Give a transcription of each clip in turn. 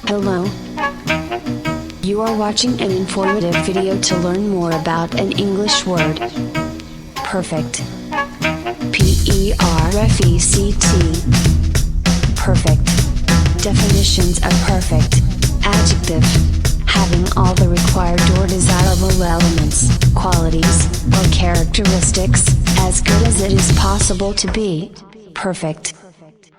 Hello. You are watching an informative video to learn more about an English word. Perfect. P-E-R-F-E-C-T. Perfect. Definitions of perfect. Adjective. Having all the required or desirable elements, qualities, or characteristics, as good as it is possible to be. Perfect.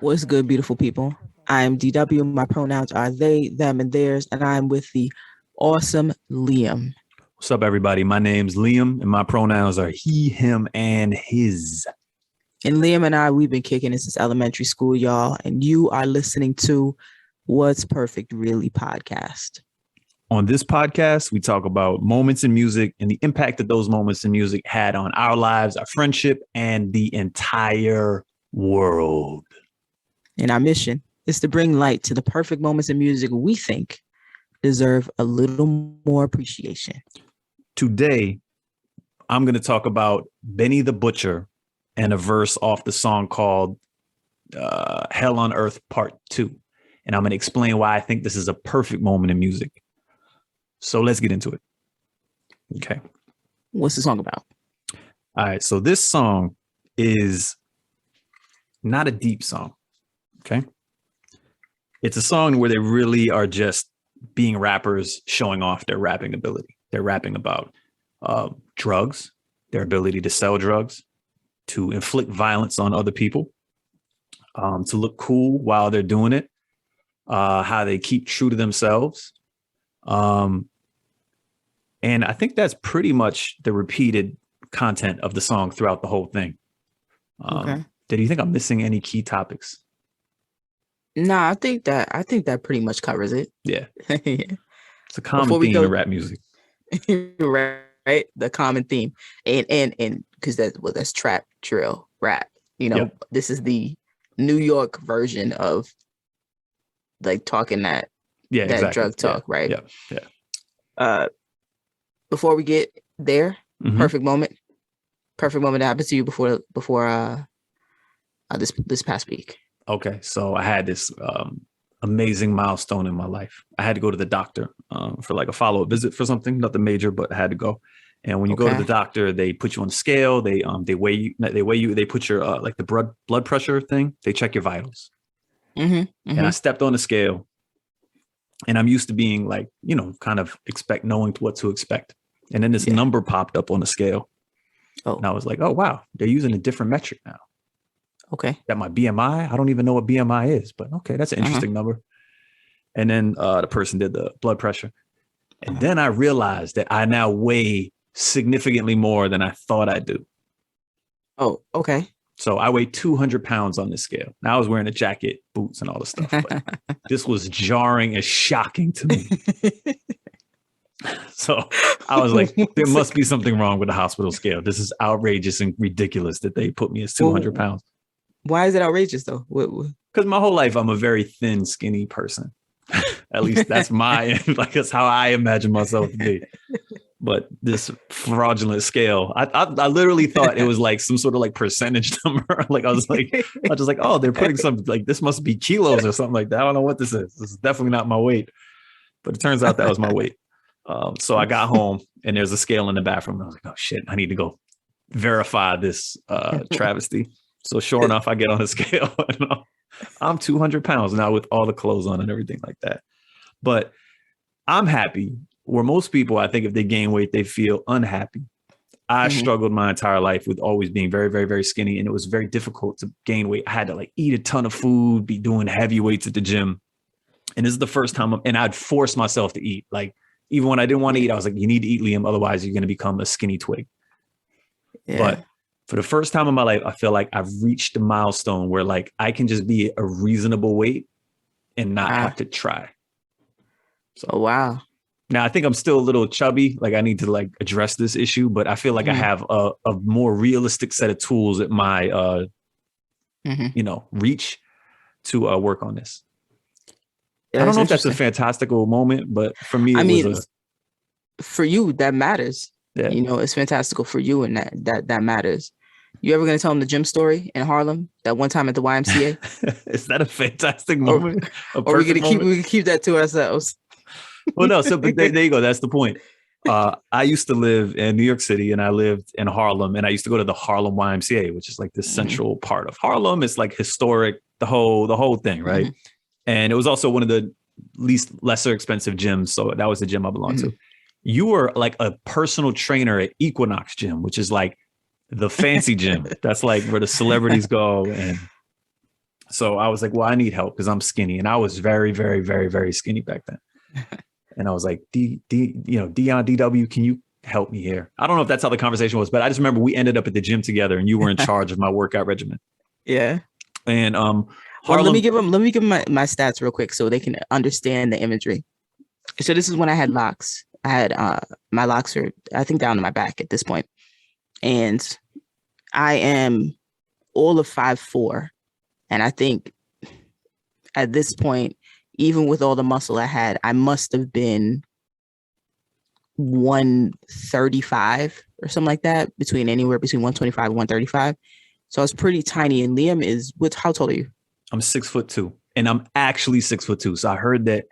What's good, beautiful people? I am DW. My pronouns are they, them, and theirs, and I am with the awesome Liam. What's up, everybody? My name's Liam, and my pronouns are he, him, and his. And Liam and I, we've been kicking it since elementary school, y'all, and you are listening to What's Perfect Really podcast. On this podcast, we talk about moments in music and the impact that those moments in music had on our lives, our friendship, and the entire world. And our mission is to bring light to the perfect moments in music we think deserve a little more appreciation. Today, I'm going to talk about Benny the Butcher and a verse off the song called Hell on Earth Part 2. And I'm going to explain why I think this is a perfect moment in music. So let's get into it. Okay. What's the song about? All right. So this song is not a deep song. Okay. It's a song where they really are just being rappers showing off their rapping ability. They're rapping about drugs, their ability to sell drugs, to inflict violence on other people, to look cool while they're doing it, how they keep true to themselves. And I think that's pretty much the repeated content of the song throughout the whole thing. Okay. Do you think I'm missing any key topics? Nah, I think that pretty much covers it. Yeah. Yeah. It's a common theme in rap music. Right? The common theme. And because that's trap, drill, rap. You know, Yep. This is the New York version of like talking that Exactly. drug talk, right? Yeah. Before we get there, Mhm. perfect moment that happened to you before this past week. Okay. So I had this amazing milestone in my life. I had to go to the doctor for like a follow-up visit for something, nothing major, but I had to go. And when you go to the doctor, they put you on the scale. They weigh you. They put your like the blood pressure thing. They check your vitals. Mm-hmm. And I stepped on the scale, and I'm used to being like, kind of knowing what to expect. And then this number popped up on the scale. Oh. And I was like, oh, wow, they're using a different metric now. Okay. That my BMI. I don't even know what BMI is, but okay, that's an interesting number. And then the person did the blood pressure. And then I realized that I now weigh significantly more than I thought I do. Oh, okay. So I weigh 200 pounds on this scale. Now I was wearing a jacket, boots, and all the stuff. But this was jarring and shocking to me. So I was like, there must be something wrong with the hospital scale. This is outrageous and ridiculous that they put me as 200 pounds. Why is it outrageous though? Because my whole life, I'm a very thin, skinny person. At least that's that's how I imagine myself to be. But this fraudulent scale, I literally thought it was like some sort of like percentage number. Like I was just like, oh, they're putting something like this must be kilos or something like that. I don't know what this is. This is definitely not my weight. But it turns out that was my weight. So I got home and there's a scale in the bathroom. I was like, oh shit, I need to go verify this travesty. So sure enough, I get on the scale and I'm 200 pounds now with all the clothes on and everything like that. But I'm happy. Where most people, I think if they gain weight, they feel unhappy. I struggled my entire life with always being very, very, very skinny. And it was very difficult to gain weight. I had to like eat a ton of food, be doing heavy weights at the gym. And this is the first time and I'd force myself to eat. Like even when I didn't want to eat, I was like, you need to eat, Liam. Otherwise you're going to become a skinny twig. Yeah. But for the first time in my life, I feel like I've reached a milestone where like I can just be a reasonable weight and not have to try. So, wow. Now, I think I'm still a little chubby. Like I need to like address this issue, but I feel like I have a more realistic set of tools at my, reach to work on this. Yeah, I don't know if that's a fantastical moment, but for me, for you, that matters. Yeah. It's fantastical for you and that matters. You ever gonna tell them the gym story in Harlem that one time at the YMCA? Is that a fantastic moment? Or we can keep that to ourselves? Well, no. So, but there you go. That's the point. I used to live in New York City, and I lived in Harlem, and I used to go to the Harlem YMCA, which is like the central part of Harlem. It's like historic, the whole thing, right? Mm-hmm. And it was also one of the lesser expensive gyms. So that was the gym I belonged to. You were like a personal trainer at Equinox Gym, which is like the fancy gym. That's like where the celebrities go. And so I was like, well, I need help because I'm skinny. And I was very, very, very, very skinny back then. And I was like, Dion, DW, can you help me here? I don't know if that's how the conversation was, but I just remember we ended up at the gym together and you were in charge of my workout regimen. Yeah. And Harlem, let me give them my stats real quick so they can understand the imagery. So this is when I had locks. I had my locks are, I think, down to my back at this point. And I am all of 5'4". And I think at this point, even with all the muscle I had, I must have been 135 or something like that, anywhere between 125 and 135. So I was pretty tiny. And Liam is, how tall are you? I'm 6'2", and I'm actually 6'2". So I heard that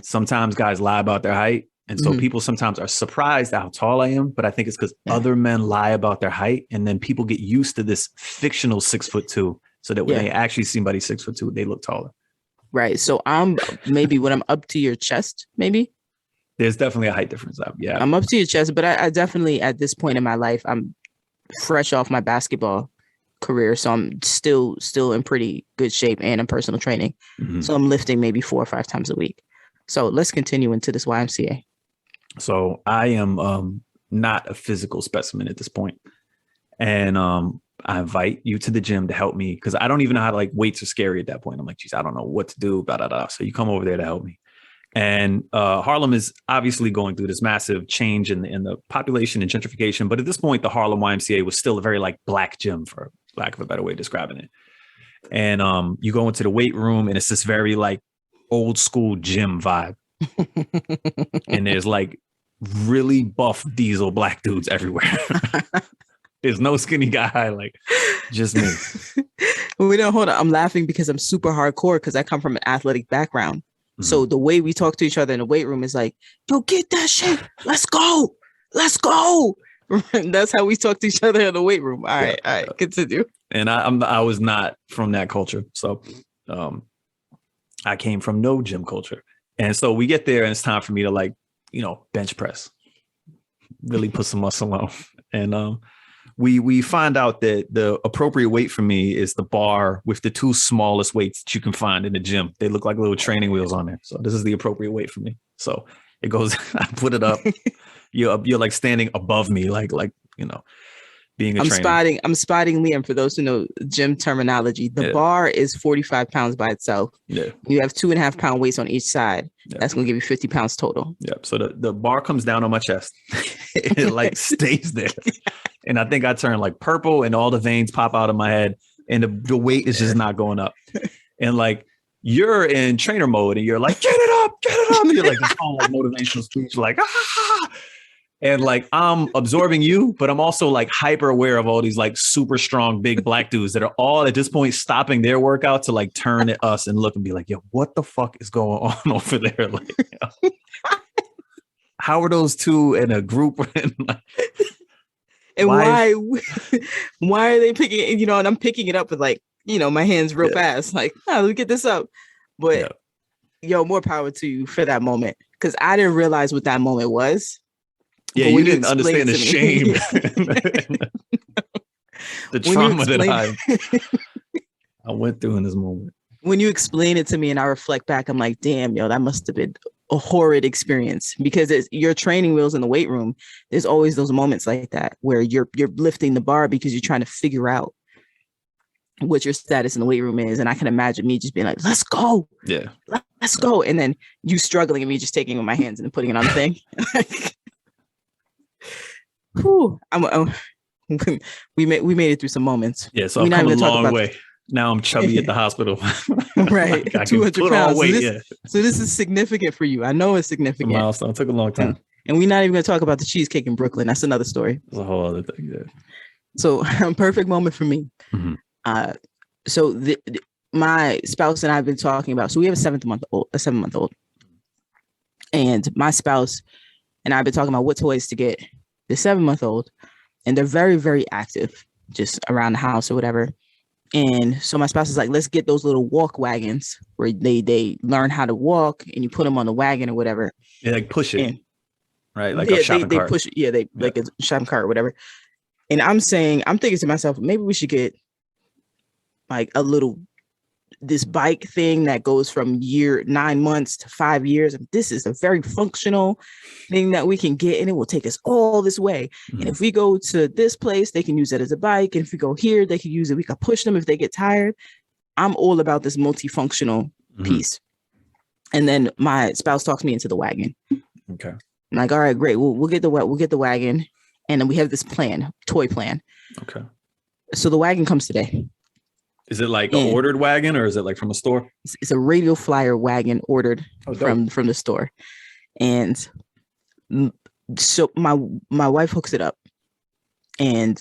sometimes guys lie about their height. And so people sometimes are surprised at how tall I am, but I think it's because other men lie about their height. And then people get used to this fictional 6'2", so that when they actually see somebody 6'2", they look taller. Right. So I'm maybe when I'm up to your chest, maybe. There's definitely a height difference. Yeah. I'm up to your chest, but I definitely, at this point in my life, I'm fresh off my basketball career. So I'm still in pretty good shape and in personal training. Mm-hmm. So I'm lifting maybe 4 or 5 times a week. So let's continue into this YMCA. So I am not a physical specimen at this point. And I invite you to the gym to help me because I don't even know how to, like, weights are scary at that point. I'm like, geez, I don't know what to do. Blah, blah, blah. So you come over there to help me. And Harlem is obviously going through this massive change in the population and gentrification. But at this point, the Harlem YMCA was still a very like black gym, for lack of a better way of describing it. And you go into the weight room and it's this very like old school gym vibe. And there's like really buff diesel black dudes everywhere. There's no skinny guy, like just me. Hold on. I'm laughing because I'm super hardcore because I come from an athletic background. Mm-hmm. So the way we talk to each other in the weight room is like, yo, get that shit. Let's go. Let's go. That's how we talk to each other in the weight room. All right. Continue. And I was not from that culture. So I came from no gym culture. And so we get there and it's time for me to, like, bench press, really put some muscle on. And we find out that the appropriate weight for me is the bar with the 2 smallest weights that you can find in the gym. They look like little training wheels on there. So this is the appropriate weight for me. So it goes, I put it up. You're like standing above me, like being a trainer. I'm spotting Liam. For those who know gym terminology, the bar is 45 pounds by itself. Yeah. You have 2.5 pound weights on each side. Yeah. That's going to give you 50 pounds total. Yep. So the bar comes down on my chest. It like stays there. And I think I turn like purple and all the veins pop out of my head and the weight is just not going up. And like, you're in trainer mode and you're like, get it up. You're like, it's all like motivational speech, like, ah. And like, I'm absorbing you, but I'm also like hyper aware of all these like super strong, big black dudes that are all at this point stopping their workout to like turn at us and look and be like, yo, what the fuck is going on over there? Like, how are those two in a group? And why are they picking it? And I'm picking it up with like, my hands real fast. Like, let me get this up. But yo, more power to you for that moment. Cause I didn't realize what that moment was. Yeah, you didn't understand the shame. The trauma that I went through in this moment. When you explain it to me and I reflect back, I'm like, damn, yo, that must have been a horrid experience because your training wheels in the weight room. There's always those moments like that where you're lifting the bar because you're trying to figure out what your status in the weight room is. And I can imagine me just being like, let's go. Yeah. Let's go. And then you struggling and me just taking it with my hands and putting it on the thing. Whew, we made it through some moments. Yeah, so I've come a long way. Now I'm chubby at the hospital. Right, like 200 pounds. Weight, so this is significant for you. I know it's significant. It's a milestone. It took a long time. And we're not even going to talk about the cheesecake in Brooklyn. That's another story. It's a whole other thing. Yeah. So perfect moment for me. Mhm. So my spouse and I have been talking about, so we have a 7-month-old, and my spouse and I've been talking about what toys to get the 7-month-old, and they're very, very active just around the house or whatever. And so my spouse is like, let's get those little walk wagons where they learn how to walk and you put them on the wagon or whatever. Yeah, like push it, And right? Like a shopping they cart. push it. Yeah, like a shopping cart or whatever. And I'm thinking to myself, maybe we should get like this bike thing that goes from 9 months to 5 years. And this is a very functional thing that we can get, and it will take us all this way. Mhm. And if we go to this place, they can use it as a bike. And if we go here, they can use it. We can push them if they get tired. I'm all about this multifunctional piece. And then my spouse talks me into the wagon. Okay. I'm like, all right, great. We'll get the wagon. And then we have this toy plan. Okay. So the wagon comes today. Is it like an ordered wagon or is it like from a store? It's a radio flyer wagon ordered from the store. And so my wife hooks it up, and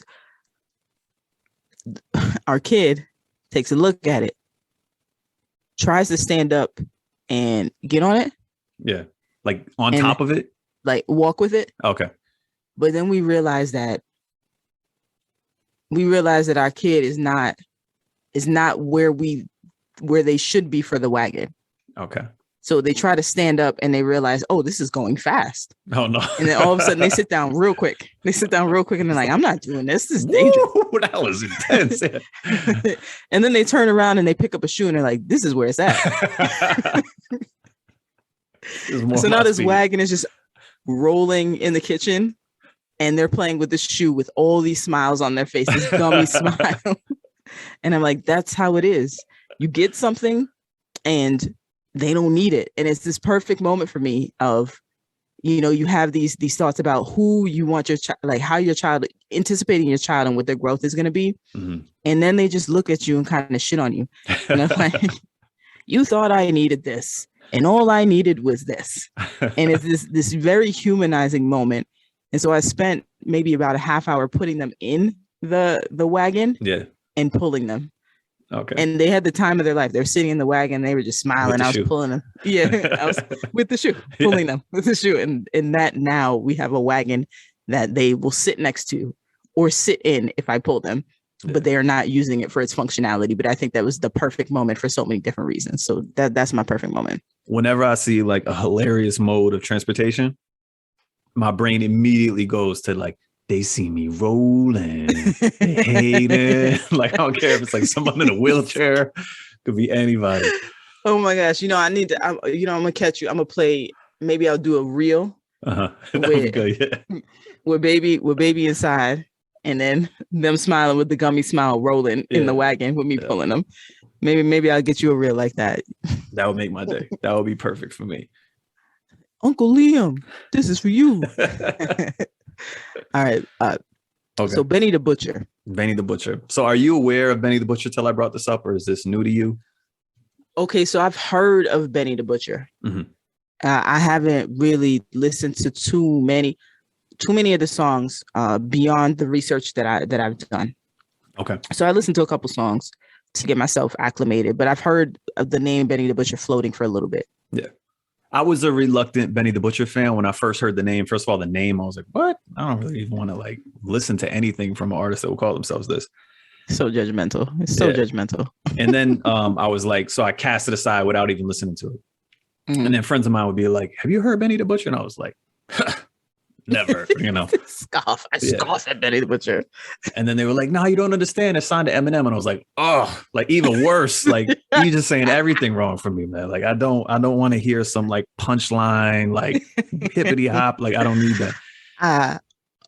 our kid takes a look at it, tries to stand up and get on it. Yeah. Like on top of it? Like walk with it. Okay. But then we realized that our kid is not where they should be for the wagon. Okay. So they try to stand up and they realize, oh, this is going fast. Oh no. And then all of a sudden they sit down real quick. And they're like, I'm not doing this. This is dangerous. Woo, that was intense. And then they turn around and they pick up a shoe and they're like, this is where it's at. So now this wagon is just rolling in the kitchen, and they're playing with the shoe with all these smiles on their faces, gummy smile. And I'm like, that's how it is. You get something and they don't need it. And it's this perfect moment for me of, you have these thoughts about who you want your child, like how your child, anticipating your child and what their growth is going to be. Mm-hmm. And then they just look at you and kind of shit on you. And I'm like, you thought I needed this, and all I needed was this. And it's this very humanizing moment. And so I spent maybe about a half hour putting them in the wagon. Yeah. And pulling them. Okay. And they had the time of their life. They're sitting in the wagon. They were just smiling. I was pulling them. Yeah. I was with the shoe, pulling them with the shoe. And in that, now we have a wagon that they will sit next to or sit in if I pull them, but they are not using it for its functionality. But I think that was the perfect moment for so many different reasons. So that's my perfect moment. Whenever I see like a hilarious mode of transportation, my brain immediately goes to like, they see me rolling, they hate it. Like, I don't care if it's like someone in a wheelchair, could be anybody. Oh my gosh. I'm going to catch you. I'm going to play, maybe I'll do a reel. That would be good, yeah. With baby inside, and then them smiling with the gummy smile rolling in the wagon with me pulling them. Maybe I'll get you a reel like that. That would make my day. That would be perfect for me. Uncle Liam, this is for you. All right. Okay. So Benny the Butcher. So are you aware of Benny the Butcher till I brought this up, or is this new to you? Okay. So I've heard of Benny the Butcher. Mm-hmm. I haven't really listened to too many of the songs beyond the research that I've done. Okay. So I listened to a couple songs to get myself acclimated, but I've heard of the name Benny the Butcher floating for a little bit. Yeah. I was a reluctant Benny the Butcher fan when I first heard the name. First of all, the name, I was like, what? I don't really even want to like listen to anything from an artist that will call themselves this. So judgmental. It's so judgmental. And then I was like, so I cast it aside without even listening to it. Mm-hmm. And then friends of mine would be like, have you heard Benny the Butcher? And I was like, never, scoff. I scoff at Benny the Butcher. And then they were like, no, you don't understand. It's signed to Eminem. And I was like, oh, like even worse. Like you just saying everything wrong for me, man. Like I don't want to hear some like punchline, like hippity hop. Like I don't need that.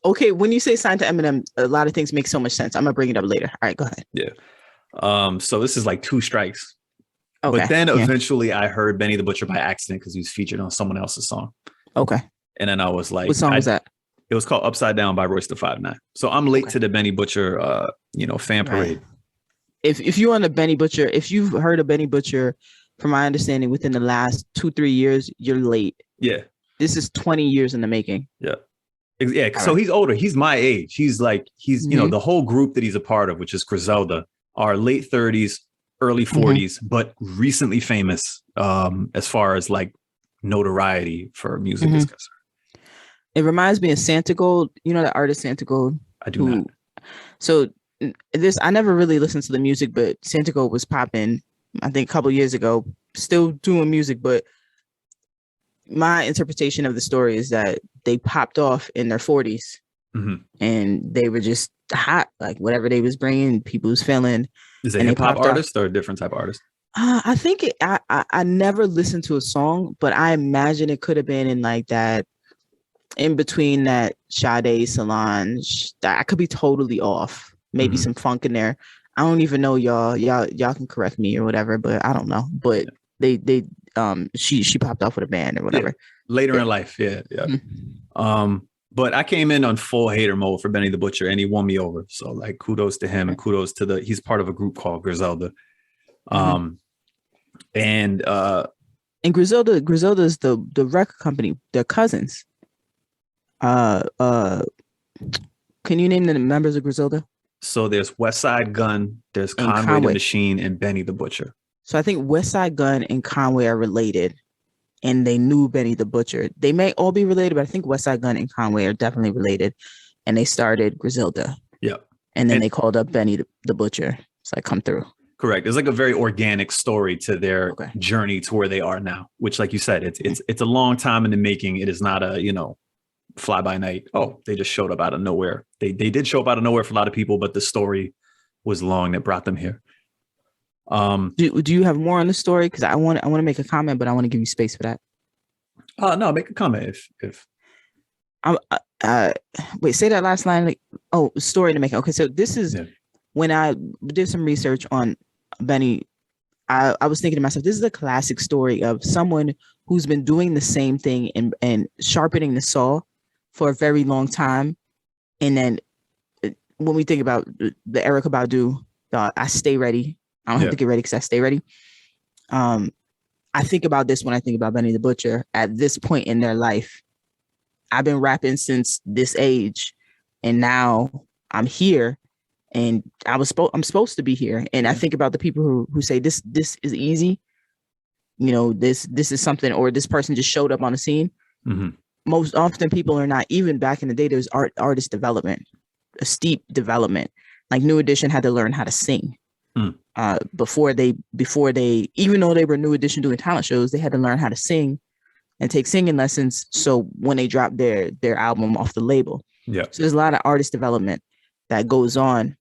Okay. When you say signed to Eminem, a lot of things make so much sense. I'm gonna bring it up later. All right, go ahead. Yeah. So this is like 2 strikes. Okay. But then eventually I heard Benny the Butcher by accident because he was featured on someone else's song. Okay. And then I was like, what song was that? It was called Upside Down by Royce da 5'9". So I'm late to the Benny Butcher, fan parade. Right. If you're on the Benny Butcher, if you've heard of Benny Butcher, from my understanding, within the last 2-3 years, you're late. Yeah. This is 20 years in the making. Yeah. Yeah, All so right. he's older. He's my age. He's you know, Mhm. the whole group that he's a part of, which is Griselda, are late 30s, early Mhm. 40s, but recently famous as far as like notoriety for music is Mhm. concerned. It reminds me of Santa Gold. You know the artist Santa Gold, I do not. who so this I never really listened to the music, but Santa Gold was popping, I think a couple years ago, still doing music, but my interpretation of the story is that they popped off in their 40s Mhm. and they were just hot, like whatever they was bringing, people was feeling, Is it a and they hip hop popped off. artist or a different type of artist? I think I never listened to a song, but I imagine it could have been in like that, in between that Sade Solange. I could be totally off. Maybe Mhm. some funk in there. I don't even know, y'all can correct me or whatever, but I don't know. But they she popped off with a band or Yeah. whatever. Later Yeah. in life, yeah. Mhm. But I came in on full hater mode for Benny the Butcher, and he won me over. So like, kudos to him, and kudos to he's part of a group called Griselda. Um, and And Griselda is the record company. They're cousins. Uh, uh, can you name the members of Griselda? So there's West Side Gun, there's And Conway the Conway. Machine, and Benny the Butcher. So I think West Side Gun and Conway are related, and they knew Benny the Butcher. They may all be related, but I think West Side Gun and Conway are definitely related. And they started Griselda. Yep. And then And they called up Benny the Butcher. So I come through. correct. It's like a very organic story to their Okay. journey to where they are now, which, like you said, it's a long time in the making. It is not a, you know, fly by night. Oh, they just showed up out of nowhere. They did show up out of nowhere for a lot of people, but the story was long that brought them here. Do you have more on the story? Because I want to make a comment, but I want to give you space for that. No, make a comment if Wait, say that last line. Like, oh, story to make. Okay, so this is when I did some research on Benny. I was thinking to myself, this is a classic story of someone who's been doing the same thing and sharpening the saw for a very long time. And then when we think about the Erykah Badu, I stay ready. I don't have to get ready because I stay ready. I think about this when I think about Benny the Butcher at this point in their life. I've been rapping since this age, and now I'm here, and I'm supposed to be here. And I think about the people who say this is easy. You know, this is something, or this person just showed up on the scene. Mm-hmm. Most often people are not. Even back in the day, there's artist development, a steep development. Like New Edition had to learn how to sing. Before they, even though they were New Edition doing talent shows, they had to learn how to sing and take singing lessons. So when they dropped their album off the label, so there's a lot of artist development that goes on.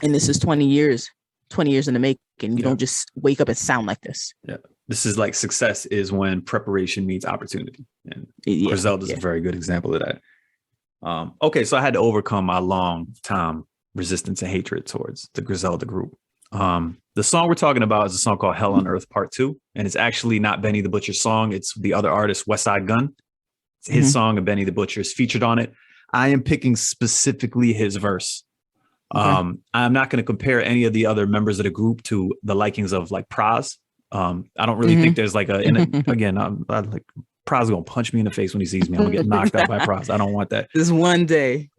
And this is 20 years in the making. You don't just wake up and sound like this. Yeah. This is like, success is when preparation meets opportunity. And Griselda is a very good example of that. Okay, so I had to overcome my long time resistance and hatred towards the Griselda group. The song we're talking about is a song called Hell on Earth Part 2. And it's actually not Benny the Butcher's song. It's the other artist, West Side Gun. It's his song, and Benny the Butcher is featured on it. I am picking specifically his verse. I'm not going to compare any of the other members of the group to the likings of like Praz. I don't really think there's like again, I'm like, Praz is going to punch me in the face when he sees me. I'm going to get knocked out by Praz. I don't want that. This one day.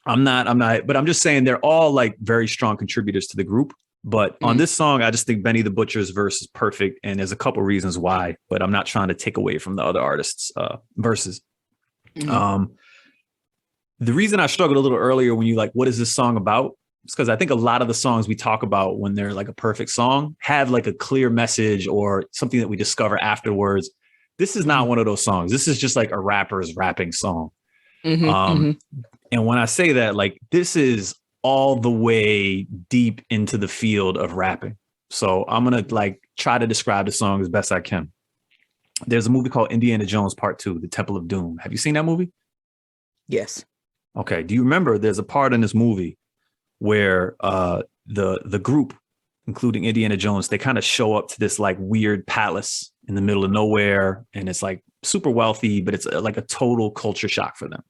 I'm not, but I'm just saying they're all like very strong contributors to the group. But on this song, I just think Benny the Butcher's verse is perfect. And there's a couple reasons why, but I'm not trying to take away from the other artists' verses. The reason I struggled a little earlier when you like, what is this song about? It's because I think a lot of the songs we talk about when they're like a perfect song have like a clear message or something that we discover afterwards. This is not one of those songs. This is just like a rapper's rapping song. And when I say that, like, this is all the way deep into the field of rapping. So I'm going to like try to describe the song as best I can. There's a movie called Indiana Jones Part 2, The Temple of Doom. Have you seen that movie? Yes. Okay. Do you remember there's a part in this movie where the group, including Indiana Jones, they kind of show up to this like weird palace in the middle of nowhere. And it's like super wealthy, but it's like a total culture shock for them.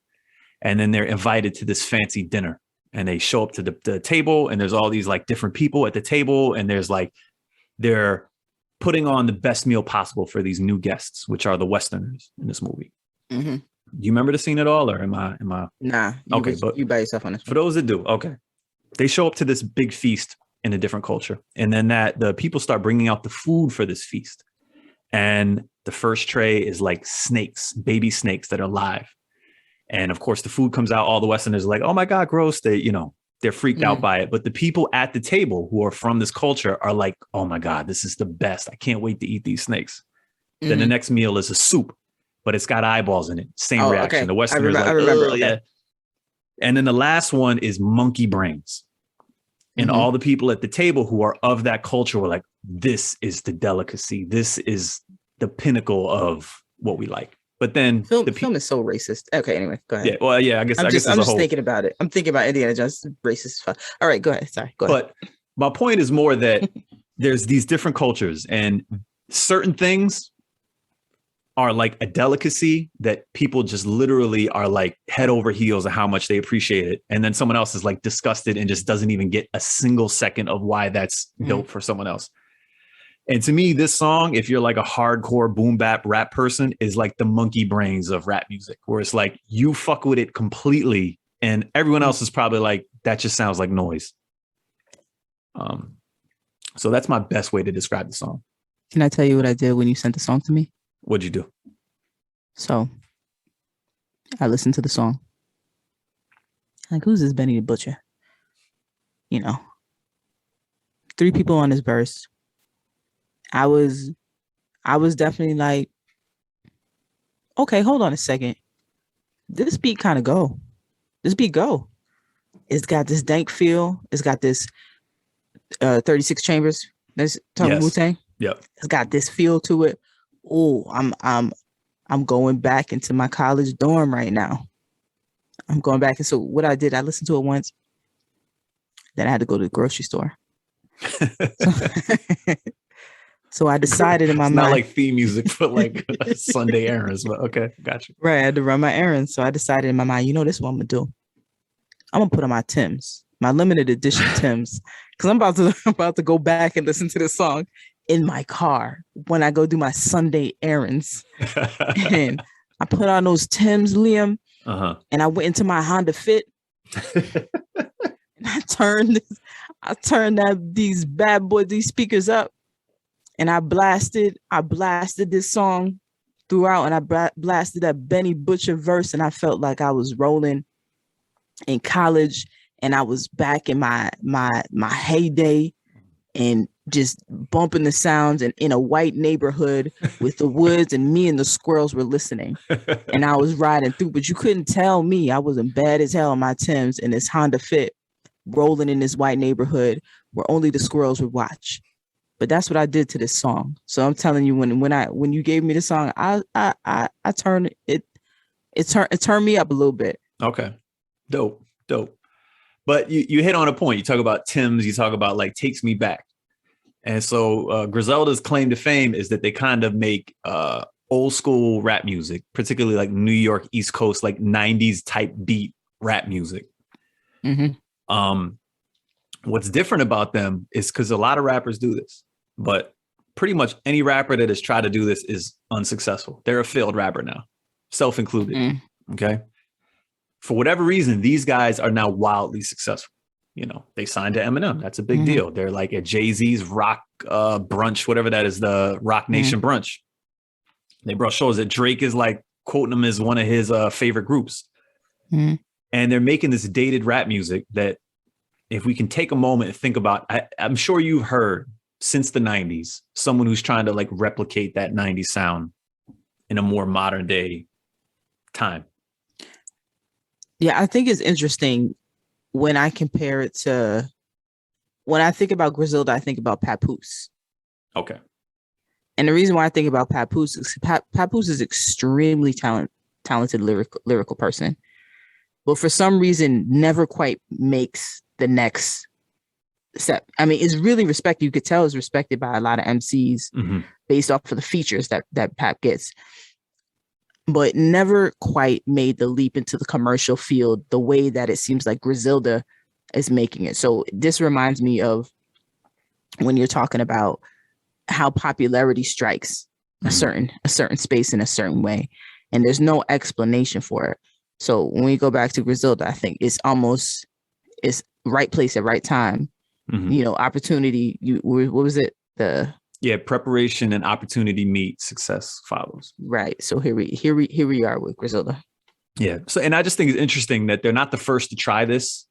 And then they're invited to this fancy dinner, and they show up to the table, and there's all these like different people at the table. And there's like, they're putting on the best meal possible for these new guests, which are the Westerners in this movie. Do you remember the scene at all, or am I? Nah. Okay, but you by yourself on this for one. those that do, okay, they show up to this big feast in a different culture, and then the people start bringing out the food for this feast, and the first tray is like snakes, baby snakes that are live, and of course the food comes out. All the Westerners are like, "Oh my God, gross!" They're freaked out by it, but the people at the table who are from this culture are like, "Oh my God, this is the best! I can't wait to eat these snakes." Then the next meal is a soup, but it's got eyeballs in it. Same reaction. Okay. The Westerners I remember. Okay. yeah. And then the last one is monkey brains. And all the people at the table who are of that culture were like, this is the delicacy. This is the pinnacle of what we like. But then film is so racist. Okay, anyway, go ahead. Yeah, well, yeah, I guess I'm just thinking about it. I'm thinking about Indiana Jones racist. All right, go ahead. Sorry, go ahead. But my point is more that there's these different cultures, and certain things are like a delicacy that people just literally are like head over heels of how much they appreciate it. And then someone else is like disgusted and just doesn't even get a single second of why that's dope for someone else. And to me, this song, if you're like a hardcore boom bap rap person, is like the monkey brains of rap music, where it's like you fuck with it completely and everyone else is probably like, that just sounds like noise. So that's my best way to describe the song. Can I tell you what I did when you sent the song to me? What'd you do? So I listened to the song. Like, who's this Benny the Butcher? 3 people on this verse. I was definitely like, okay, hold on a second. This beat kind of go. This beat go. It's got this dank feel. It's got this 36 chambers. That's talking Wu-Tang. Yep. It's got this feel to it. Oh, I'm going back into my college dorm right now. I'm going back. And so what I did, I listened to it once. Then I had to go to the grocery store. So I decided in my mind. Not like theme music for like Sunday errands, but okay, gotcha. Right, I had to run my errands. So I decided in my mind, this is what I'm going to do. I'm going to put on my Timbs, my limited edition Timbs, because I'm about to go back and listen to this song in my car when I go do my Sunday errands. And I put on those Timbs, Liam, and I went into my Honda Fit. And I turned these bad boy, these speakers up, and I blasted this song throughout, and I blasted that Benny Butcher verse, and I felt like I was rolling in college, and I was back in my heyday, and just bumping the sounds and in a white neighborhood with the woods, and me and the squirrels were listening, and I was riding through, but you couldn't tell me. I wasn't bad as hell on my Timbs in this Honda Fit, rolling in this white neighborhood where only the squirrels would watch. But that's what I did to this song. So I'm telling you, when you gave me the song, I turned it turned me up a little bit. Okay, dope. But you hit on a point. You talk about Timbs. You talk about like takes me back. And so Griselda's claim to fame is that they kind of make old school rap music, particularly like New York, East Coast, like 90s type beat rap music. What's different about them is because a lot of rappers do this, but pretty much any rapper that has tried to do this is unsuccessful. They're a failed rapper now, self-included. Okay. For whatever reason, these guys are now wildly successful. They signed to Eminem. That's a big deal. They're like at Jay-Z's Rock Brunch, whatever that is, the Rock Nation Brunch. They brought shows that Drake is like quoting them as one of his favorite groups. And they're making this dated rap music that, if we can take a moment and think about, I'm sure you've heard since the 90s, someone who's trying to like replicate that 90s sound in a more modern day time. Yeah, I think it's interesting when I compare it to, when I think about Griselda, I think about Papoose. Okay. And the reason why I think about Papoose is Papoose is extremely talented lyrical person, but for some reason never quite makes the next step. I mean, it's really respected. You could tell it's respected by a lot of MCs based off of the features that Pap gets, but never quite made the leap into the commercial field the way that it seems like Griselda is making it. So this reminds me of when you're talking about how popularity strikes a certain space in a certain way. and there's no explanation for it. So when we go back to Griselda, I think it's right place at right time. Opportunity. What was it? Preparation and opportunity meet, success follows. Right. So here we are with Griselda. Yeah. So, and I just think it's interesting that they're not the first to try this.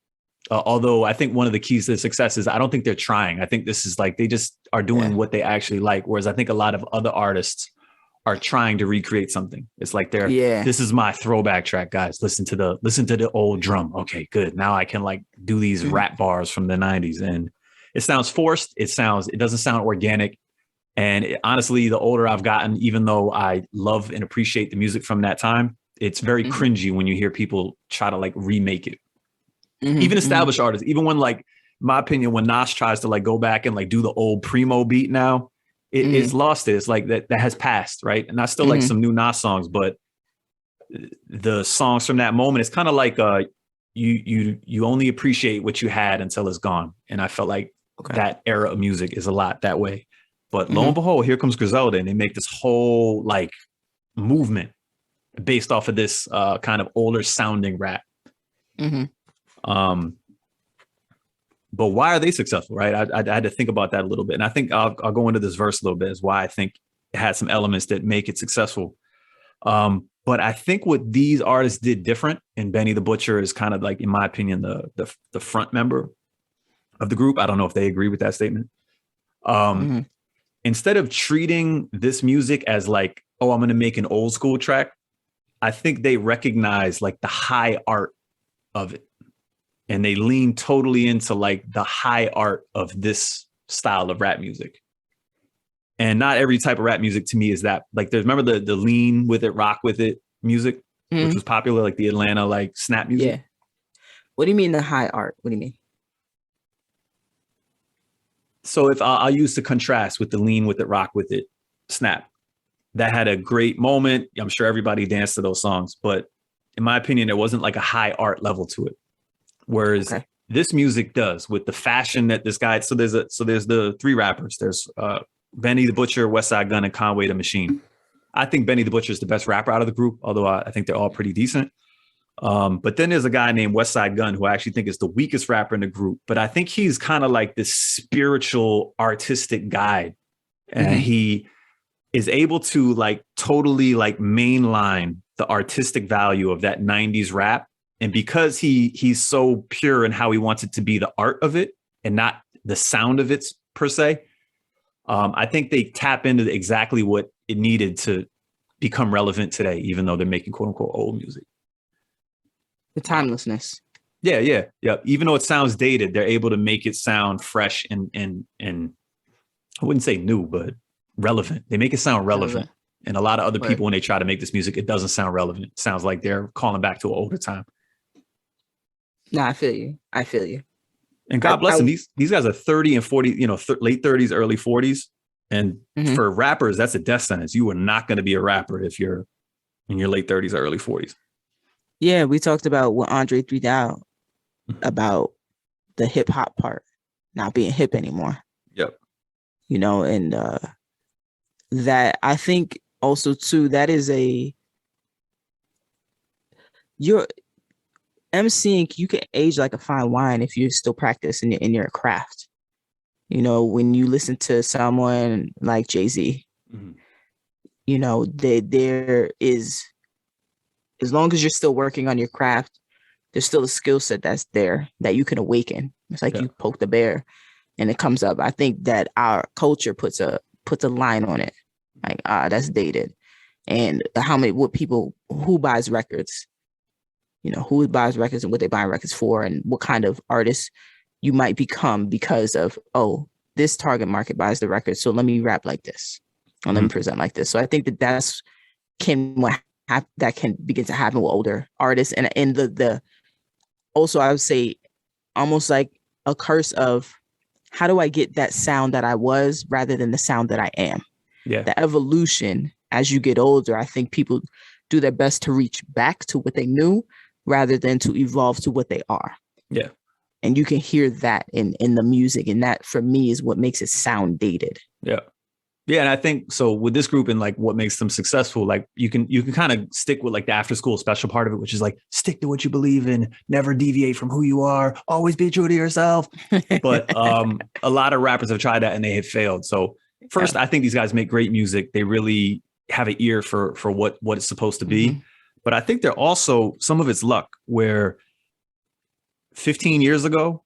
Although I think one of the keys to success is I don't think they're trying. I think this is like they just are doing what they actually like. Whereas I think a lot of other artists are trying to recreate something. It's like this is my throwback track, guys. Listen to the old drum. Okay, good. Now I can like do these rap bars from the 90s. And it sounds forced. It doesn't sound organic. And honestly, the older I've gotten, even though I love and appreciate the music from that time, it's very cringy when you hear people try to like remake it. Even established artists, even when like, my opinion, when Nas tries to like go back and like do the old Primo beat now, it's lost it. It's like that has passed, right? And I still like some new Nas songs, but the songs from that moment, it's kind of like you only appreciate what you had until it's gone. And I felt like that era of music is a lot that way. But lo and behold, here comes Griselda, and they make this whole like movement based off of this kind of older sounding rap. But why are they successful, right? I had to think about that a little bit. And I think I'll go into this verse a little bit is why I think it had some elements that make it successful. But I think what these artists did different, and Benny the Butcher is kind of like, in my opinion, the front member of the group. I don't know if they agree with that statement. Instead of treating this music as like, oh, I'm going to make an old school track, I think they recognize like the high art of it. And they lean totally into like the high art of this style of rap music. And not every type of rap music to me is that. Like, remember the lean with it, rock with it music, which was popular, like the Atlanta like snap music. Yeah. What do you mean the high art? What do you mean? So if I'll use the contrast with the lean with it, rock with it, snap. That had a great moment. I'm sure everybody danced to those songs, but in my opinion, there wasn't like a high art level to it. Whereas this music does, with the fashion that this guy. So there's the three rappers. There's Benny the Butcher, Westside Gunn, and Conway the Machine. I think Benny the Butcher is the best rapper out of the group, although I think they're all pretty decent. But then there's a guy named Westside Gunn who I actually think is the weakest rapper in the group. But I think he's kind of like this spiritual, artistic guide, and he is able to like totally like mainline the artistic value of that 90s rap. And because he's so pure in how he wants it to be the art of it and not the sound of it per se, I think they tap into exactly what it needed to become relevant today, even though they're making quote unquote old music. The timelessness. Yeah. Even though it sounds dated, they're able to make it sound fresh and I wouldn't say new, but relevant. They make it sound relevant. And a lot of other people, when they try to make this music, it doesn't sound relevant. It sounds like they're calling back to an older time. No, I feel you. And God bless them. These guys are 30 and 40, late 30s, early 40s. And for rappers, that's a death sentence. You are not going to be a rapper if you're in your late 30s or early 40s. Yeah, we talked about what Andre 3000 about the hip hop part not being hip anymore. Yep. And that I think also too, that is you're emceeing, you can age like a fine wine if you still practice in your craft. When you listen to someone like Jay-Z, there is, as long as you're still working on your craft, there's still a skill set that's there that you can awaken. It's like you poke the bear and it comes up. I think that our culture puts a line on it. Like, that's dated. And who buys records, who buys records and what they buy records for, and what kind of artist you might become because of, this target market buys the record, so let me rap like this, or let me present like this. So I think that can begin to happen with older artists, and in the also I would say almost like a curse of, how do I get that sound that I was rather than the sound that I am? Yeah, the evolution as you get older. I think people do their best to reach back to what they knew rather than to evolve to what they are. Yeah. And you can hear that in the music. And that for me is what makes it sound dated. Yeah. Yeah, and I think so with this group and like what makes them successful, like you can kind of stick with like the after school special part of it, which is like stick to what you believe in, never deviate from who you are, always be true to yourself. But a lot of rappers have tried that and they have failed. So first, I think these guys make great music. They really have an ear for what it's supposed to be. Mm-hmm. But I think they're also, some of it's luck, where 15 years ago,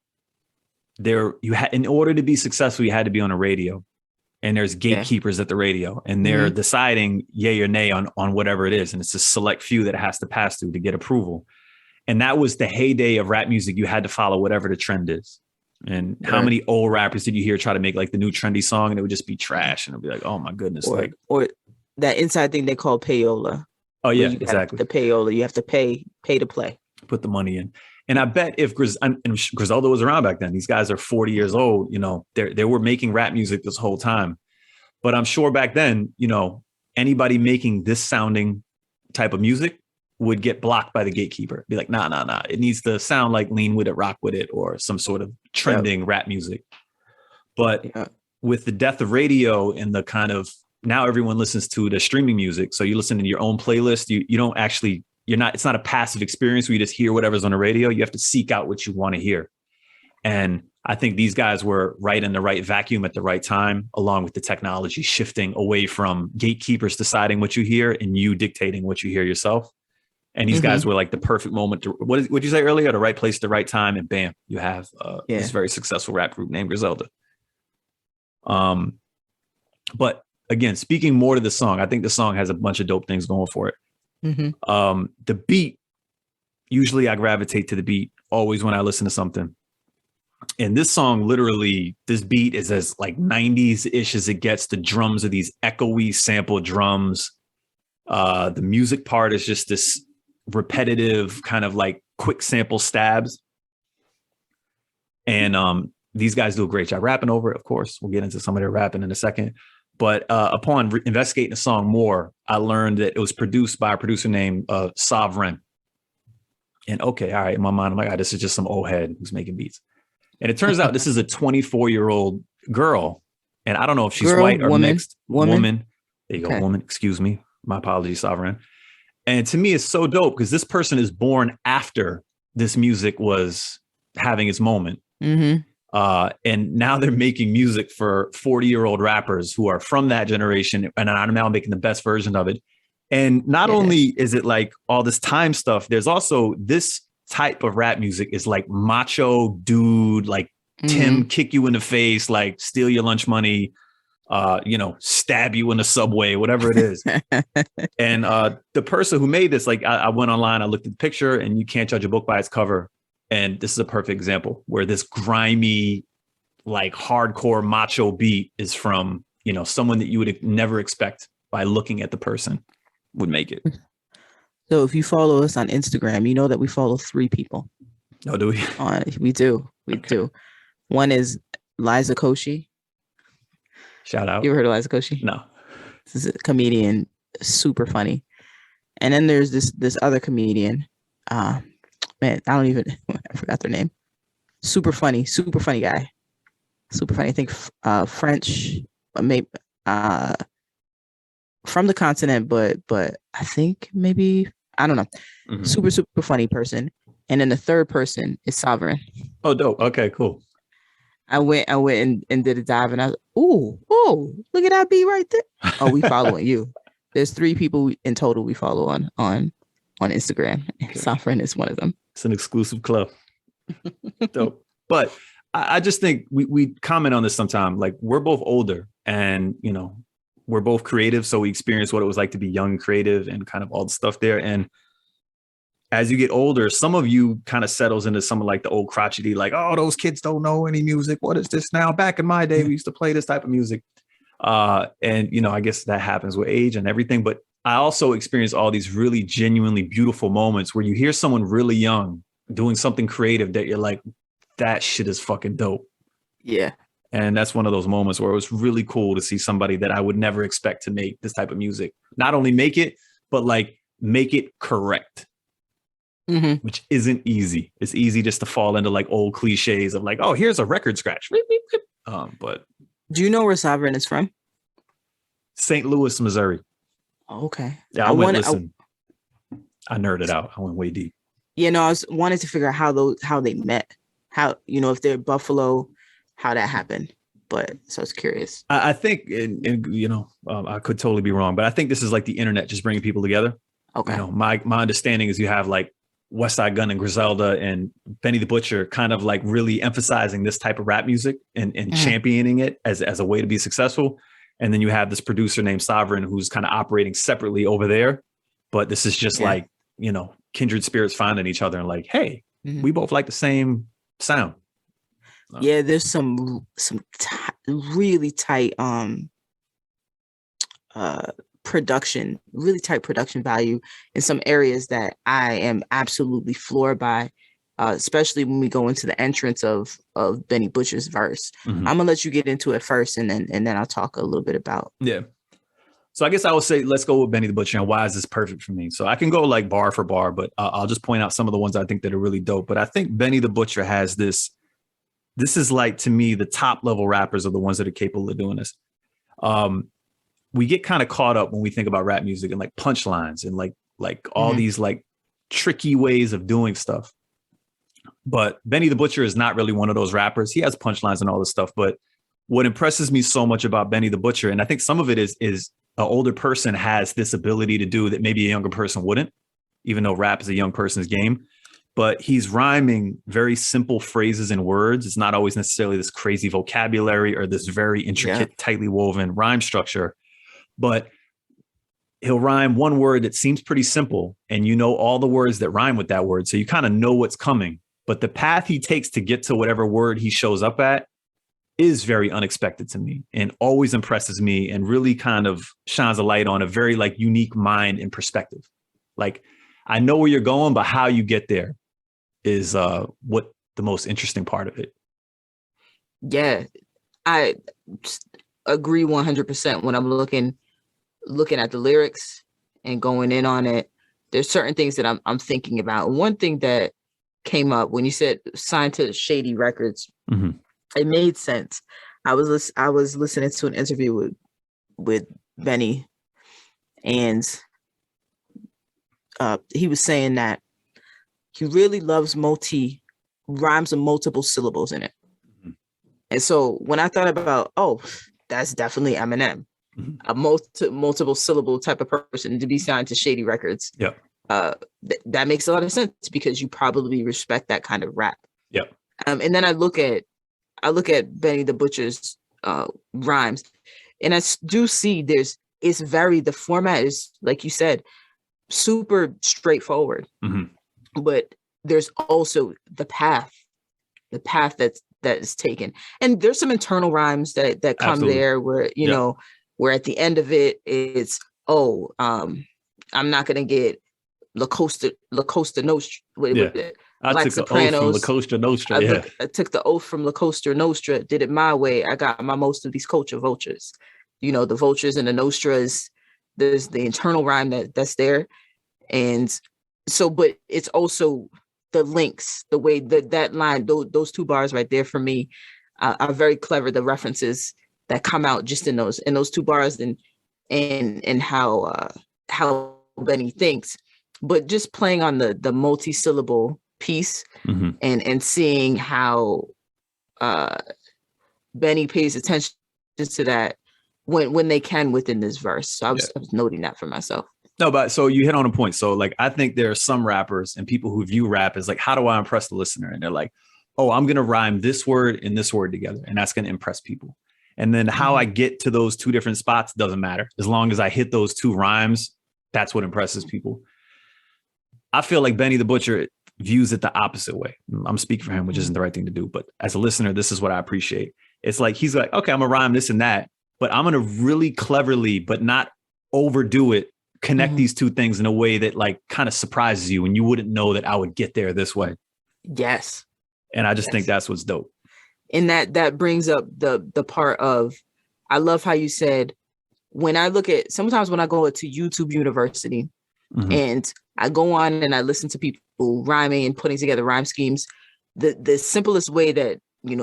in order to be successful, you had to be on a radio. And there's gatekeepers at the radio, and they're deciding yay or nay on whatever it is. And it's a select few that it has to pass through to get approval. And that was the heyday of rap music. You had to follow whatever the trend is. And how many old rappers did you hear try to make like the new trendy song, and it would just be trash, and it'd be like, oh my goodness. Or that inside thing they call payola. Oh yeah, exactly. The payola, you have to pay to play. Put the money in. And I bet if Griselda was around back then, these guys are 40 years old, you know, they were making rap music this whole time. But I'm sure back then, you know, anybody making this sounding type of music would get blocked by the gatekeeper. Be like, nah. It needs to sound like Lean With It, Rock With It, or some sort of trending rap music. But with the death of radio and the kind of, now everyone listens to the streaming music. So you listen to your own playlist. You don't actually, it's not a passive experience where you just hear whatever's on the radio. You have to seek out what you want to hear. And I think these guys were right in the right vacuum at the right time, along with the technology shifting away from gatekeepers deciding what you hear and you dictating what you hear yourself. And these guys were like the perfect moment to, what did you say earlier? The right place, the right time, and bam, you have this very successful rap group named Griselda. But again, speaking more to the song, I think the song has a bunch of dope things going for it. The beat, usually I gravitate to the beat always when I listen to something. And this song, literally, this beat is as like 90s-ish as it gets. The drums are these echoey sample drums. The music part is just this repetitive kind of like quick sample stabs. And these guys do a great job rapping over it, of course. We'll get into some of their rapping in a second. But upon investigating the song more, I learned that it was produced by a producer named Sovereign. And okay, all right, in my mind, I'm like, this is just some old head who's making beats. And it turns out this is a 24-year-old girl. And I don't know if she's white or mixed. Woman. There you go, woman. Excuse me. My apologies, Sovereign. And to me, it's so dope because this person is born after this music was having its moment. And now they're making music for 40-year-old rappers who are from that generation. And I'm now making the best version of it. And not only is it like all this time stuff, there's also this type of rap music is like macho dude, like Tim kick you in the face, like steal your lunch money, stab you in the subway, whatever it is. And the person who made this, like I went online, I looked at the picture, and you can't judge a book by its cover. And this is a perfect example where this grimy, like hardcore macho beat is from, someone that you would never expect by looking at the person would make it. So if you follow us on Instagram, you know that we follow 3 people. Oh, do we? We do. We do. One is Liza Koshy. Shout out. You ever heard of Liza Koshy? No. This is a comedian, super funny. And then there's this other comedian. I forgot their name. Super funny guy. Super funny. I think French, maybe from the continent, but I think maybe, I don't know. Super funny person. And then the third person is Sovereign. Oh, dope. Okay, cool. I went and did a dive, and I was, oh, look at that beat right there. Oh, we following you. There's 3 people in total we follow on Instagram. Okay. Sovereign is one of them. It's an exclusive club. Dope. But I just think we comment on this sometime. Like, we're both older, and we're both creative, so we experience what it was like to be young and creative and kind of all the stuff there. And as you get older, some of you kind of settles into some of like the old crotchety, like, oh, those kids don't know any music. What is this now? Back in my day, we used to play this type of music. And, I guess that happens with age and everything. But I also experience all these really genuinely beautiful moments where you hear someone really young doing something creative that you're like, that shit is fucking dope. Yeah. And that's one of those moments where it was really cool to see somebody that I would never expect to make this type of music. Not only make it, but like make it correct, which isn't easy. It's easy just to fall into like old cliches of like, oh, here's a record scratch. But do you know where Sovereign is from? St. Louis, Missouri. Okay. Yeah, I went listen. I nerded out. I went way deep. Yeah, no, I wanted to figure out how they met. How, if they're Buffalo, how that happened. But so I was curious. I think, I could totally be wrong, but I think this is like the internet just bringing people together. Okay. My understanding is you have like West Side Gun and Griselda and Benny the Butcher kind of like really emphasizing this type of rap music and championing it as a way to be successful. And then you have this producer named Sovereign who's kind of operating separately over there. But this is just like, kindred spirits finding each other and like, hey, we both like the same sound. Yeah, there's some really tight really tight production value in some areas that I am absolutely floored by, especially when we go into the entrance of Benny Butcher's verse. I'm gonna let you get into it first, and then I'll talk a little bit about. Yeah. So I guess I would say let's go with Benny the Butcher and why is this perfect for me? So I can go like bar for bar, but I'll just point out some of the ones I think that are really dope. But I think Benny the Butcher has this. This is like, to me, the top level rappers are the ones that are capable of doing this. We get kind of caught up when we think about rap music and like punchlines and like all these like tricky ways of doing stuff. But Benny the Butcher is not really one of those rappers. He has punchlines and all this stuff. But what impresses me so much about Benny the Butcher, and I think some of it is an older person has this ability to do that maybe a younger person wouldn't, even though rap is a young person's game. But he's rhyming very simple phrases and words. It's not always necessarily this crazy vocabulary or this very intricate, tightly woven rhyme structure. But he'll rhyme one word that seems pretty simple, and all the words that rhyme with that word. So you kind of know what's coming. But the path he takes to get to whatever word he shows up at is very unexpected to me and always impresses me and really kind of shines a light on a very like unique mind and perspective. Like, I know where you're going, but how you get there is what the most interesting part of it. Yeah, I agree 100%. When I'm looking at the lyrics and going in on it, there's certain things that I'm thinking about. One thing that came up when you said signed to Shady Records, it made sense. I was listening to an interview with Benny, and he was saying that he really loves rhymes with multiple syllables in it. And so when I thought about, that's definitely Eminem, a multiple syllable type of person to be signed to Shady Records. Yeah. That makes a lot of sense because you probably respect that kind of rap. Yeah. And then I look at Benny the Butcher's rhymes, and I do see the format is, like you said, super straightforward. But there's also the path that is taken, and there's some internal rhymes that come Absolutely. There where where at the end of it it's I'm not gonna get La Costa Nostra. I took the oath from La Costa Nostra. I took the oath from La Costa Nostra. Did it my way. I got my most of these culture vultures. The vultures and the Nostras. There's the internal rhyme that's there, and so, but it's also the links, the way that line, those two bars right there for me are very clever. The references that come out just in those two bars and how Benny thinks, but just playing on the multi-syllable piece and seeing how Benny pays attention to that when they can within this verse. So I was noting that for myself. No, but so you hit on a point. So like, I think there are some rappers and people who view rap as like, how do I impress the listener? And they're like, oh, I'm going to rhyme this word and this word together, and that's going to impress people. And then how I get to those two different spots doesn't matter. As long as I hit those two rhymes, that's what impresses people. I feel like Benny the Butcher views it the opposite way. I'm speaking for him, which isn't the right thing to do. But as a listener, this is what I appreciate. It's like, he's like, okay, I'm going to rhyme this and that, but I'm going to really cleverly, but not overdo it, connect these two things in a way that like kind of surprises you and you wouldn't know that I would get there this way. Yes. And I just think that's what's dope. And that brings up the part of, I love how you said, sometimes when I go to YouTube University and I go on and I listen to people rhyming and putting together rhyme schemes, the simplest way that,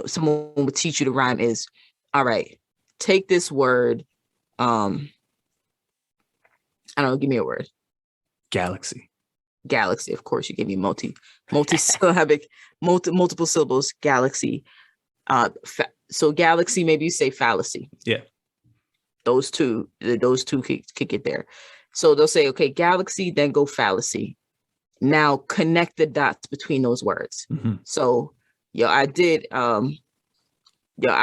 someone would teach you to rhyme is, all right, take this word, I don't know, give me a word. Galaxy. Galaxy. Of course, you gave me multi-syllabic, multiple syllables. Galaxy. So galaxy, maybe you say fallacy. Yeah. Those two could get there. So they'll say, okay, galaxy, then go fallacy. Now connect the dots between those words. Mm-hmm. So, I did. I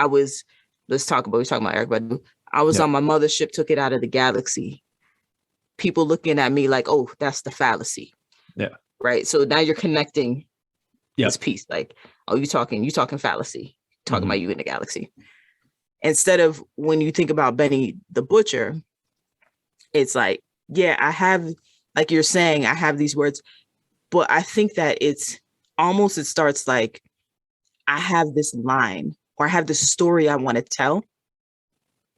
was. Let's talk about. We're talking about Eric Badu. I was on my mothership, took it out of the galaxy. People looking at me like, oh, that's the fallacy. Yeah. Right. So now you're connecting this piece. Like, oh, you talking fallacy. Talking about you in the galaxy. Instead of when you think about Benny the Butcher, it's like, yeah, I have, like you're saying, I have these words, but I think that it starts like, I have this line or I have this story I want to tell.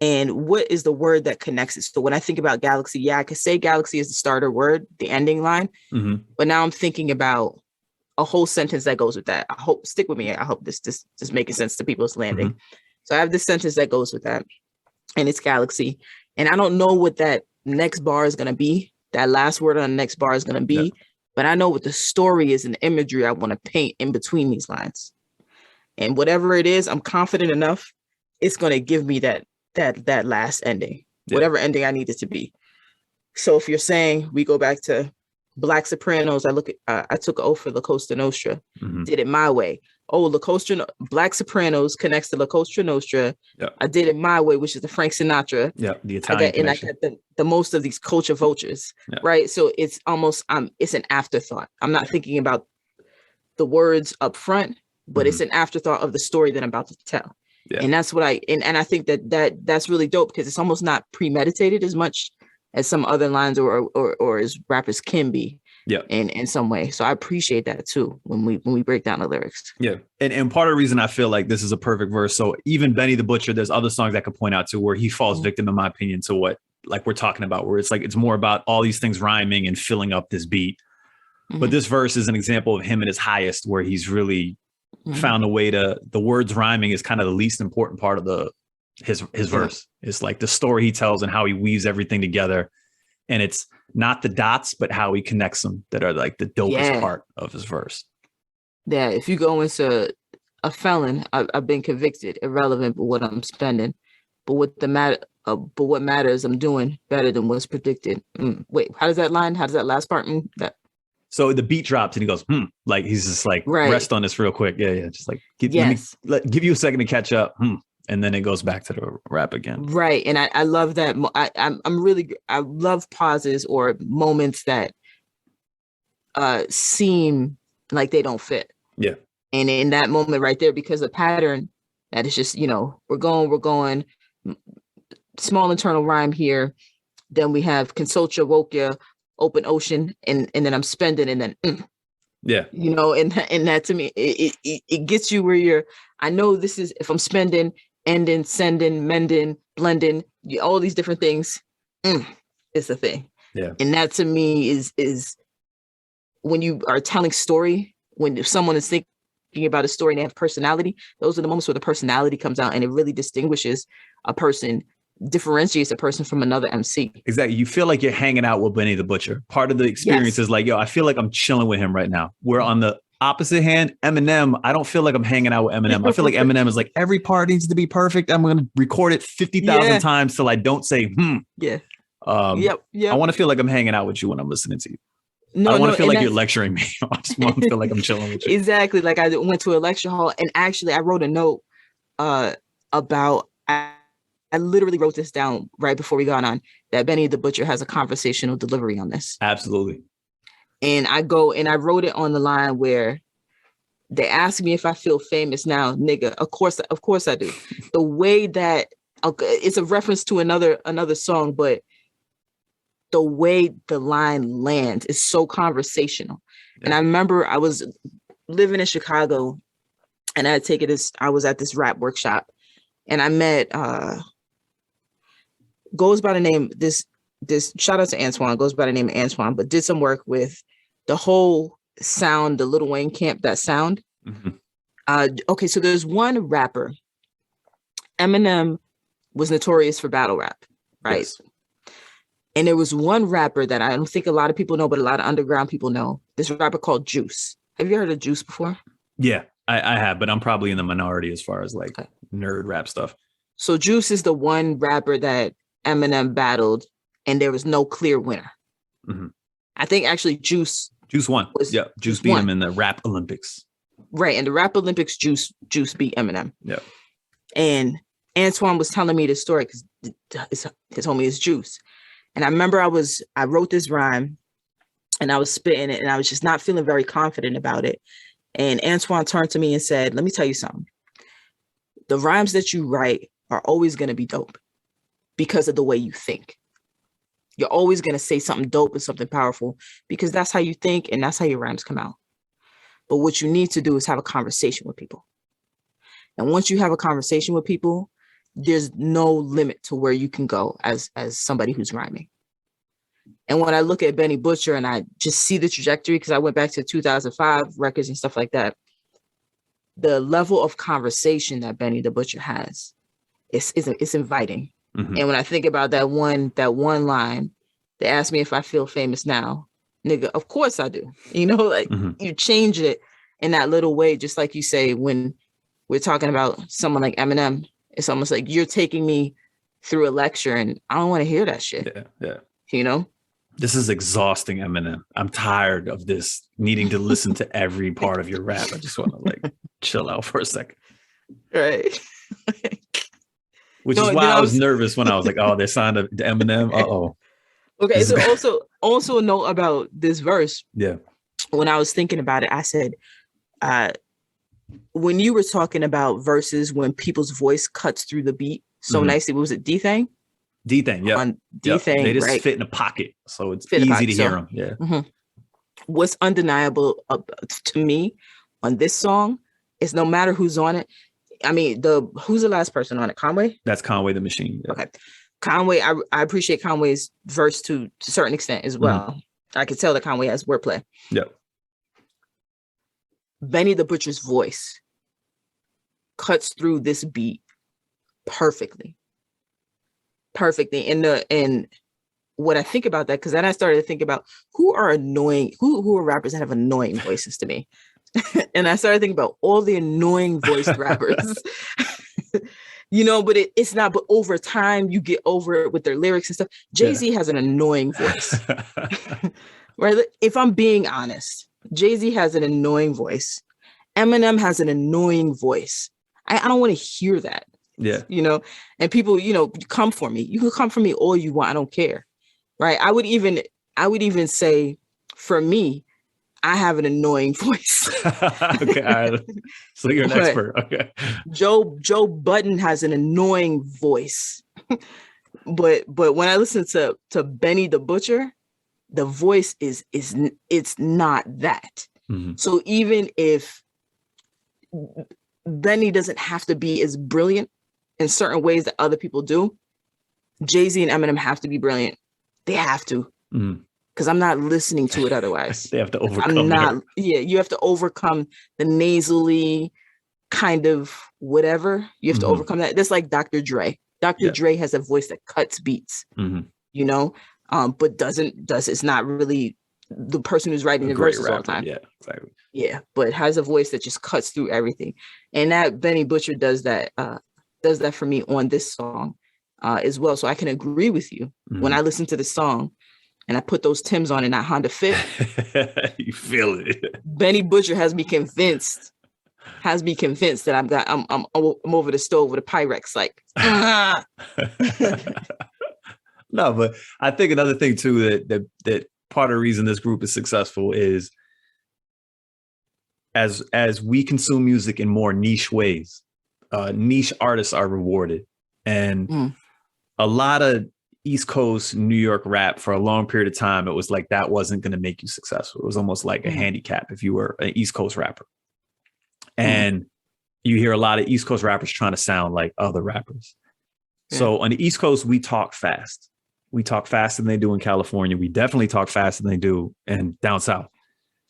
And what is the word that connects it? So when I think about galaxy, I could say galaxy is the starter word, the ending line, but now I'm thinking about a whole sentence that goes with that. Stick with me. I hope this is making sense to people's landing. So I have this sentence that goes with that, and it's galaxy. And I don't know what that next bar is going to be. That last word on the next bar is going to be, but I know what the story is and the imagery I want to paint in between these lines. And whatever it is, I'm confident enough, it's going to give me that last ending, whatever ending I need it to be. So if you're saying we go back to Black Sopranos, I took an oath for La Costa Nostra, did it my way. Oh, Black Sopranos connects to La Costa Nostra. Yep. I did it my way, which is the Frank Sinatra. Yeah, the Italian connection. And I got the most of these culture vultures, right? So it's almost it's an afterthought. I'm not thinking about the words up front, but it's an afterthought of the story that I'm about to tell. Yeah. And that's what and I think that's really dope because it's almost not premeditated as much as some other lines or as rappers can be. Yeah. In some way. So I appreciate that too when we break down the lyrics. Yeah. And part of the reason I feel like this is a perfect verse. So even Benny the Butcher, there's other songs I could point out to where he falls victim, in my opinion, to what like we're talking about, where it's like it's more about all these things rhyming and filling up this beat. But this verse is an example of him at his highest, where he's really found a way to, the words rhyming is kind of the least important part of his verse. It's like the story he tells and how he weaves everything together. And it's not the dots, but how he connects them that are like the dopest part of his verse. Yeah, if you go into a felon, I've been convicted, irrelevant but what I'm spending. But what matters, I'm doing better than what's predicted. Wait, how does that last part? So the beat drops and he goes, like he's just like, rest on this real quick. Yeah. Just like, give you a second to catch up. And then it goes back to the rap again. Right. And I love that. I love pauses or moments that seem like they don't fit. Yeah. And in that moment right there, because the pattern that is just, we're going, small internal rhyme here. Then we have consult ya, woke ya, open ocean, and then I'm spending, and then and that to me, it gets you where I know this is, if I'm spending, ending, sending, mending, blending, all these different things, it's a thing. Yeah. And that to me is when you are telling story, when someone is thinking about a story and they have personality, those are the moments where the personality comes out and it really distinguishes a person, differentiates a person from another MC. Exactly. You feel like you're hanging out with Benny the Butcher. Part of the experience is like, I feel like I'm chilling with him right now. Where on the opposite hand, Eminem, I don't feel like I'm hanging out with Eminem. I feel like Eminem is like, every part needs to be perfect. I'm going to record it 50,000 times till I don't say, Yeah. Yep. I want to feel like I'm hanging out with you when I'm listening to you. No, I don't want to feel like you're lecturing me. I just want to feel like I'm chilling with you. Exactly. Like I went to a lecture hall and actually I wrote a note about, I literally wrote this down right before we got on, that Benny the Butcher has a conversational delivery on this. Absolutely. And I wrote it on the line where they ask me if I feel famous now, nigga. Of course I do. The way that it's a reference to another song, but the way the line lands is so conversational. Yeah. And I remember I was living in Chicago and I was at this rap workshop and I met goes by the name, this shout out to Antoine, goes by the name of Antoine, but did some work with the whole sound, the Lil Wayne camp, that sound. Okay, so there's one rapper. Eminem was notorious for battle rap, right? Yes. And there was one rapper that I don't think a lot of people know, but a lot of underground people know. This rapper called Juice. Have you heard of Juice before? Yeah, I have, but I'm probably in the minority as far as like nerd rap stuff. So Juice is the one rapper that Eminem battled, and there was no clear winner. Mm-hmm. I think actually Juice won. Juice beat him in the Rap Olympics. Right, in the Rap Olympics, Juice beat Eminem. Yeah, and Antoine was telling me this story because his homie is Juice, and I remember I wrote this rhyme, and I was spitting it, and I was just not feeling very confident about it. And Antoine turned to me and said, "Let me tell you something. The rhymes that you write are always going to be dope because of the way you think. You're always going to say something dope and something powerful because that's how you think and that's how your rhymes come out. But what you need to do is have a conversation with people. And once you have a conversation with people, there's no limit to where you can go as somebody who's rhyming." And when I look at Benny Butcher and I just see the trajectory, because I went back to 2005 records and stuff like that, the level of conversation that Benny the Butcher has, it's inviting. Mm-hmm. And when I think about that one line, they ask me if I feel famous now, nigga, of course I do. You know, like you change it in that little way, just like you say, when we're talking about someone like Eminem, it's almost like you're taking me through a lecture and I don't want to hear that shit. Yeah. You know? This is exhausting, Eminem. I'm tired of this needing to listen to every part of your rap. I just want to like chill out for a second. Right. Which is why I was nervous when I was like, oh, they signed to Eminem. Uh-oh. Okay, so also a note about this verse. Yeah. When I was thinking about it, I said, when you were talking about verses when people's voice cuts through the beat so nicely, what was it, D-Thing? D-Thing, yeah. On D-Thing, they just right? fit in a pocket, so it's easy to hear them. Yeah. Mm-hmm. What's undeniable to me on this song is no matter who's on it. I mean, who's the last person on it? Conway? That's Conway the Machine. Yeah. Okay. Conway, I appreciate Conway's verse to a certain extent as well. Mm-hmm. I could tell that Conway has wordplay. Yep. Benny the Butcher's voice cuts through this beat perfectly. And what I think about that, because then I started to think about who are rappers that have annoying voices to me. And I started thinking about all the annoying voiced rappers. You know, but it's not, but over time you get over it with their lyrics and stuff. Jay-Z has an annoying voice. Right? If I'm being honest, Jay-Z has an annoying voice. Eminem has an annoying voice. I don't want to hear that. Yeah. You know, and people, you know, come for me. You can come for me all you want. I don't care. Right. I would even say, for me, I have an annoying voice. Okay. All right. So you're an expert. Okay. Joe Budden has an annoying voice. But when I listen to Benny the Butcher, the voice it's not that. Mm-hmm. So even if Benny doesn't have to be as brilliant in certain ways that other people do, Jay-Z and Eminem have to be brilliant. They have to. Because I'm not listening to it otherwise. They have to overcome you have to overcome the nasally kind of whatever. You have to overcome that. That's like Dr. Dre. Dr. Dre has a voice that cuts beats, you know, but it's not really the person who's writing the verses all the time. Yeah, exactly. Yeah, but has a voice that just cuts through everything. And that Benny Butcher does that for me on this song as well. So I can agree with you. When I listen to the song and I put those Timbs on and that Honda Fit, you feel it. Benny Butcher has me convinced that I'm over the stove with a Pyrex, like. No, but I think another thing too that part of the reason this group is successful is as we consume music in more niche ways, niche artists are rewarded, and a lot of East Coast New York rap for a long period of time, it was like that wasn't going to make you successful. It was almost like a handicap if you were an East Coast rapper. And you hear a lot of East Coast rappers trying to sound like other rappers. So on the East Coast, we talk fast. We talk faster than they do in California. We definitely talk faster than they do in down south.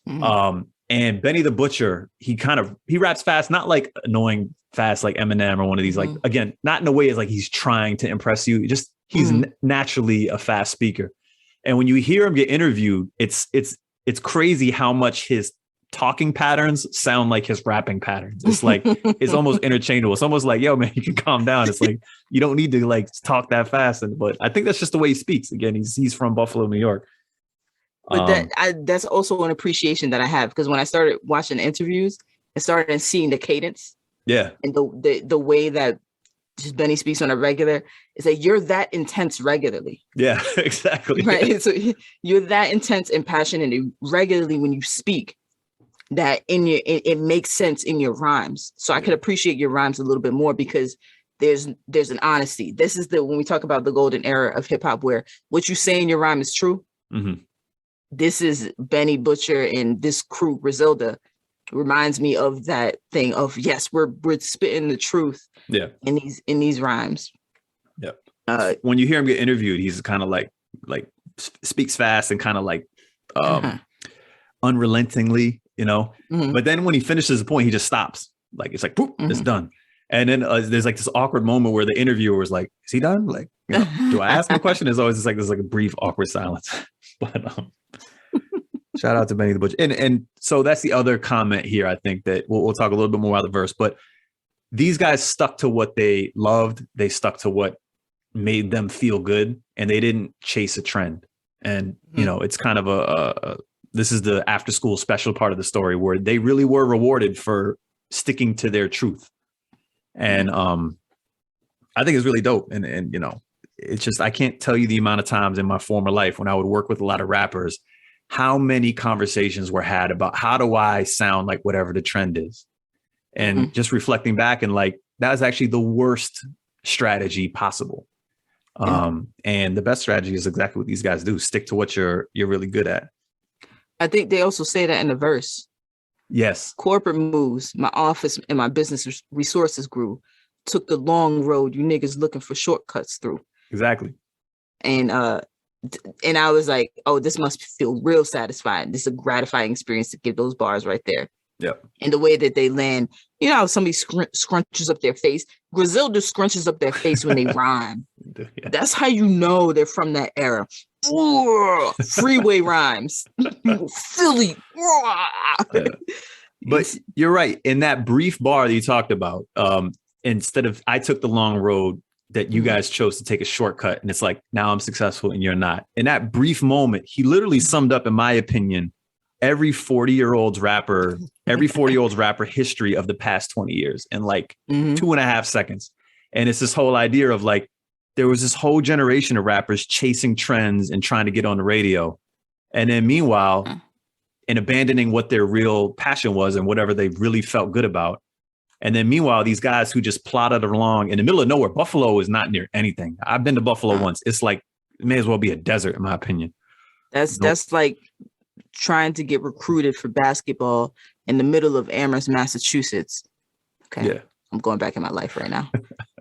And Benny the Butcher, he raps fast, not like annoying fast like Eminem or one of these, like, again, not in a way as like he's trying to impress you. he's naturally a fast speaker. And when you hear him get interviewed, it's crazy how much his talking patterns sound like his rapping patterns. It's like, it's almost interchangeable. It's almost like, yo, man, you can calm down. It's like, you don't need to like talk that fast. But I think that's just the way he speaks. Again, he's from Buffalo, New York. But that's also an appreciation that I have, because when I started watching interviews and started seeing the cadence, and the way that just Benny speaks on a regular, it's like you're that intense regularly. Yeah, exactly. Right. So you're that intense and passionate regularly when you speak, that it makes sense in your rhymes. So I could appreciate your rhymes a little bit more, because there's an honesty. This is when we talk about the golden era of hip hop, where what you say in your rhyme is true. Mm-hmm. This is Benny Butcher and this crew, Griselda, reminds me of that thing of, yes, we're spitting the truth in these rhymes. Yeah. When you hear him get interviewed, he's kind of like speaks fast and kind of like unrelentingly, you know. But then when he finishes the point, he just stops. Like, it's like, boop, it's done. And then there's like this awkward moment where the interviewer is like, is he done? Like, you know, do I ask him a question? There's always just like, there's like a brief awkward silence. But shout out to Benny the Butcher. And so that's the other comment here. I think that we'll talk a little bit more about the verse, but these guys stuck to what they loved. They stuck to what made them feel good, and they didn't chase a trend. And, you know, it's kind of this is the after school special part of the story, where they really were rewarded for sticking to their truth. And I think it's really dope. And, you know, it's just, I can't tell you the amount of times in my former life when I would work with a lot of rappers, how many conversations were had about how do I sound like whatever the trend is. And just reflecting back, and like, that was actually the worst strategy possible. And the best strategy is exactly what these guys do. Stick to what you're really good at. I think they also say that in the verse. Yes. Corporate moves, my office and my business resources grew. Took the long road you niggas looking for shortcuts through. Exactly. And I was like, oh, this must feel real satisfying. This is a gratifying experience to get those bars right there. Yeah. And the way that they land, you know how somebody scrunches up their face? Griselda scrunches up their face when they rhyme. Yeah. That's how you know they're from that era. Ooh, freeway rhymes. Philly. Yeah. But you're right. In that brief bar that you talked about, instead of I took the long road, that you guys chose to take a shortcut, and it's like, now I'm successful and you're not. In that brief moment, he literally summed up, in my opinion, every 40-year-old's rapper history of the past 20 years in like 2.5 seconds. And it's this whole idea of like, there was this whole generation of rappers chasing trends and trying to get on the radio. And then meanwhile, and abandoning what their real passion was and whatever they really felt good about. And then meanwhile, these guys who just plodded along in the middle of nowhere. Buffalo is not near anything. I've been to Buffalo once. It's like, it may as well be a desert, in my opinion. That's like trying to get recruited for basketball in the middle of Amherst, Massachusetts. Okay. Yeah. I'm going back in my life right now.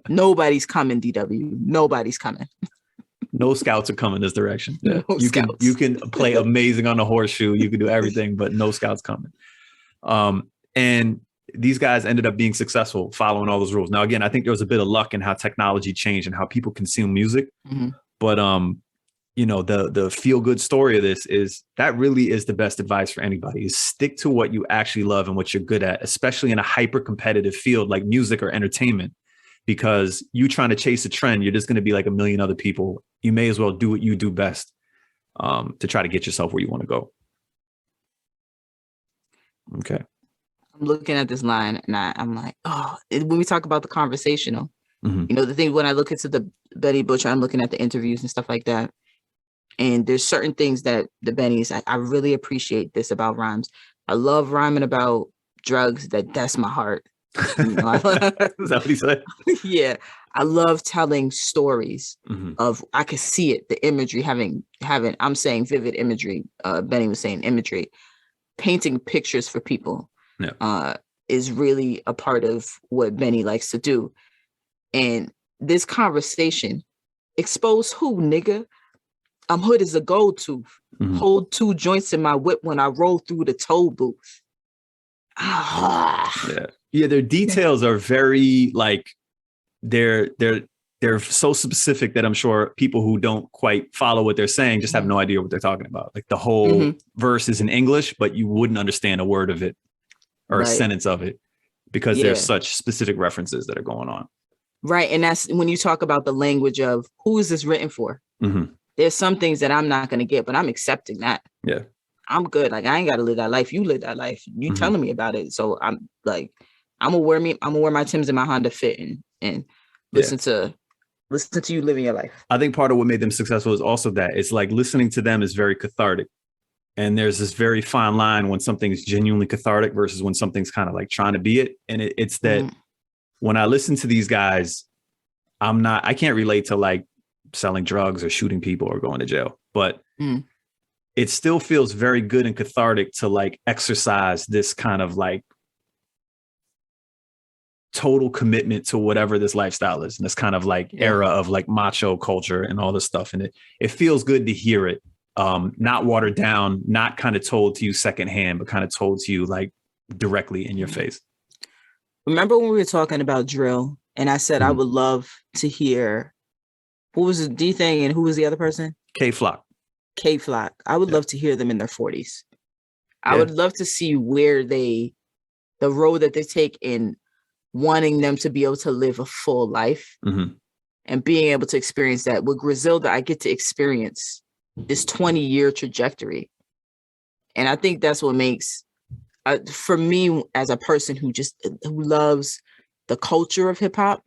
Nobody's coming, DW. Nobody's coming. No scouts are coming this direction. Yeah. You can play amazing on the horseshoe. You can do everything, but no scouts coming. And these guys ended up being successful following all those rules. Now, again, I think there was a bit of luck in how technology changed and how people consume music. But, you know, the feel good story of this is that really is the best advice for anybody, is stick to what you actually love and what you're good at, especially in a hyper competitive field like music or entertainment, because you trying to chase a trend, you're just going to be like a million other people. You may as well do what you do best to try to get yourself where you want to go. Okay. I'm looking at this line and I'm like, oh, when we talk about the conversational, you know, the thing when I look into the Benny Butcher, I'm looking at the interviews and stuff like that. And there's certain things that the Bennies, I really appreciate this about rhymes. I love rhyming about drugs. That's my heart. You know, is that what he said? Yeah. I love telling stories of, I could see it, the imagery, having, I'm saying vivid imagery. Benny was saying imagery, painting pictures for people. Is really a part of what Benny likes to do. And this conversation, expose who, nigga? I'm hood as a gold tooth. Hold 2 joints in my whip when I roll through the toll booth. Yeah, their details are very like they're they're so specific that I'm sure people who don't quite follow what they're saying just have no idea what they're talking about. Like the whole verse is in English, but you wouldn't understand a word of it or a sentence of it because there's such specific references that are going on. Right. And that's when you talk about the language of who is this written for? There's some things that I'm not going to get, but I'm accepting that. Yeah. I'm good. Like, I ain't got to live that life. You live that life. You telling me about it. So I'm like, I'm gonna wear my Timbs and my Honda Fit and listen to you living your life. I think part of what made them successful is also that it's like listening to them is very cathartic. And there's this very fine line when something's genuinely cathartic versus when something's kind of like trying to be it. And it's that when I listen to these guys, I can't relate to like selling drugs or shooting people or going to jail, but it still feels very good and cathartic to like exercise this kind of like total commitment to whatever this lifestyle is. And this kind of like era of like macho culture and all this stuff. And it feels good to hear it. Not watered down, not kind of told to you secondhand, but kind of told to you like directly in your face. Remember when we were talking about drill and I said, I would love to hear, who was the D thing and who was the other person? K-Flock. K-Flock. I would love to hear them in their 40s. I would love to see where the road that they take in wanting them to be able to live a full life and being able to experience that. With Griselda, I get to experience this 20-year trajectory. And I think that's what makes, for me as a person who loves the culture of hip hop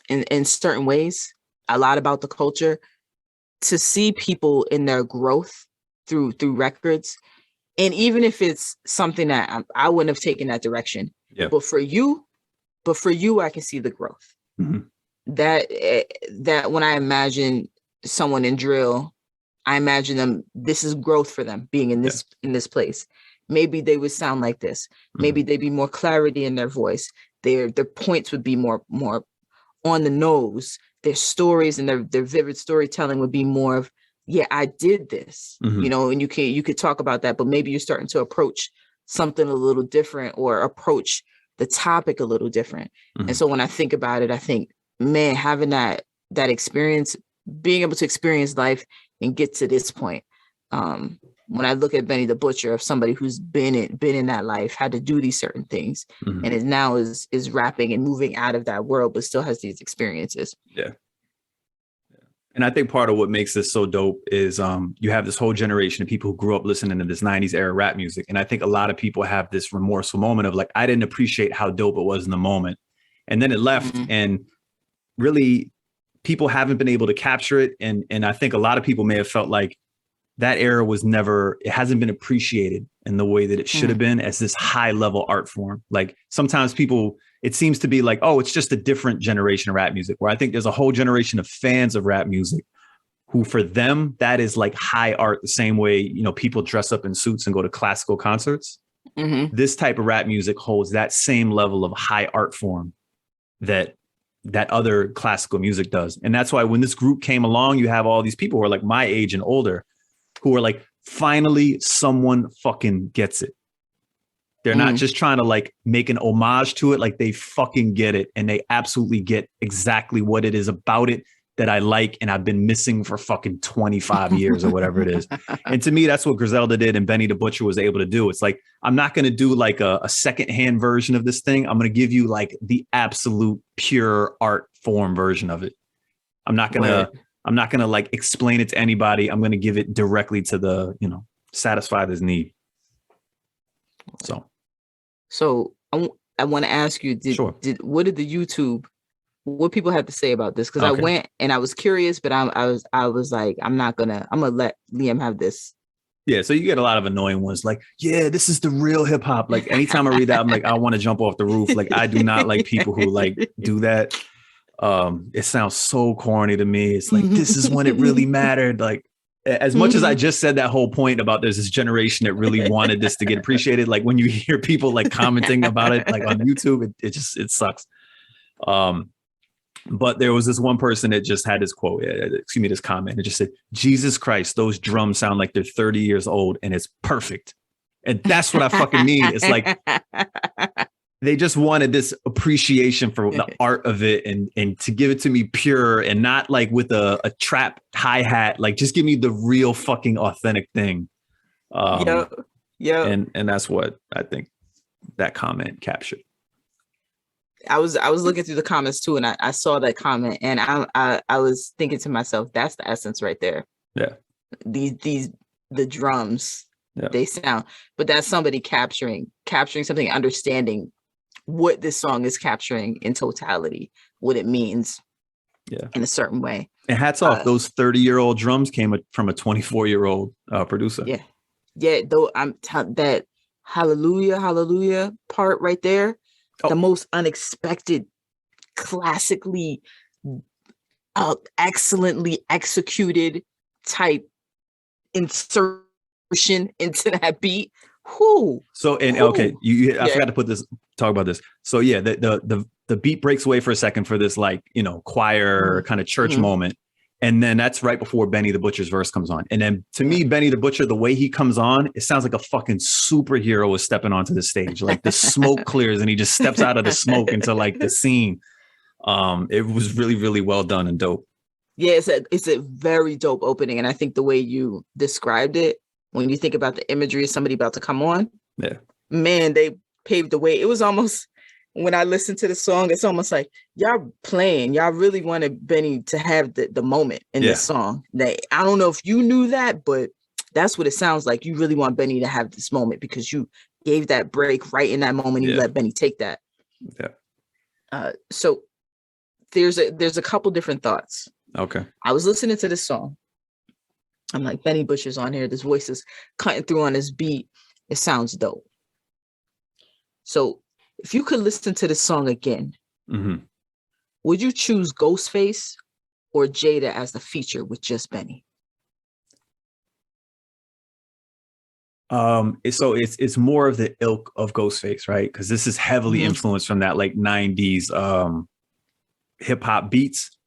in certain ways, a lot about the culture, to see people in their growth through records. And even if it's something that I wouldn't have taken that direction, but for you, I can see the growth. That when I imagine someone in drill, I imagine them, this is growth for them being in this place. Maybe they would sound like this. Maybe they'd be more clarity in their voice. Their points would be more on the nose. Their stories and their vivid storytelling would be more of, I did this, you know, and you could talk about that, but maybe you're starting to approach something a little different or approach the topic a little different. And so when I think about it, I think, man, having that experience, being able to experience life and get to this point. When I look at Benny the Butcher, of somebody who's been in that life, had to do these certain things, and is now is rapping and moving out of that world, but still has these experiences. Yeah. And I think part of what makes this so dope is you have this whole generation of people who grew up listening to this 90s era rap music. And I think a lot of people have this remorseful moment of like, I didn't appreciate how dope it was in the moment. And then it left and really people haven't been able to capture it. And I think a lot of people may have felt like that era it hasn't been appreciated in the way that it should have been as this high level art form. Like sometimes it seems to be like, oh, it's just a different generation of rap music, where I think there's a whole generation of fans of rap music who for them, that is like high art, the same way, you know, people dress up in suits and go to classical concerts. This type of rap music holds that same level of high art form that other classical music does. And that's why when this group came along, you have all these people who are like my age and older who are like, finally, someone fucking gets it. They're not just trying to like make an homage to it. Like they fucking get it. And they absolutely get exactly what it is about it that I like. And I've been missing for fucking 25 years or whatever it is. And to me, that's what Griselda did. And Benny the Butcher was able to do. It's like, I'm not going to do like a secondhand version of this thing. I'm going to give you like the absolute pure art form version of it. I'm not going to like explain it to anybody. I'm going to give it directly to the, you know, satisfy this need. So I want to ask you, what did the YouTube, what people have to say about this? Because I went and I was curious, but I was like, I'm gonna let Liam have this. Yeah, so you get a lot of annoying ones like, yeah, this is the real hip hop. Like anytime I read that, I'm like, I want to jump off the roof. Like I do not like people who like do that. It sounds so corny to me. It's like, this is when it really mattered. Like as much as I just said that whole point about there's this generation that really wanted this to get appreciated. Like when you hear people like commenting about it, like on YouTube, it sucks. But there was this one person that just had this quote, this comment. It just said, Jesus Christ, those drums sound like they're 30 years old and it's perfect. And that's what I fucking mean. It's like, they just wanted this appreciation for the art of it and to give it to me pure and not like with a trap hi-hat. Like just give me the real fucking authentic thing. Yeah. And that's what I think that comment captured. I was looking through the comments too, and I saw that comment, and I was thinking to myself, that's the essence right there. Yeah. The drums, they sound, but that's somebody capturing something, understanding what this song is capturing in totality, what it means in a certain way. And hats off, those 30-year-old drums came from a 24-year-old producer. Though that hallelujah part right there, the most unexpected, classically excellently executed type insertion into that beat. So I forgot to talk about this. So the beat breaks away for a second for this like, choir kind of church moment. And then that's right before Benny the Butcher's verse comes on. And then to me, Benny the Butcher, the way he comes on, it sounds like a fucking superhero is stepping onto the stage. Like the smoke clears and he just steps out of the smoke into like the scene. It was really, really well done and dope. Yeah, it's a very dope opening. And I think the way you described it, when you think about the imagery of somebody about to come on, man, they paved the way. It was almost, when I listen to the song, it's almost like y'all really wanted Benny to have the moment in this song. I don't know if you knew that, but that's what it sounds like. You really want Benny to have this moment because you gave that break right in that moment. You let Benny take that. So there's a couple different thoughts. Okay. I was listening to this song. I'm like, Benny Butcher's on here. This voice is cutting through on this beat. It sounds dope. So if you could listen to the song again, would you choose Ghostface or Jada as the feature with just Benny? So it's more of the ilk of Ghostface, right? Because this is heavily influenced from that like 90s hip hop beats.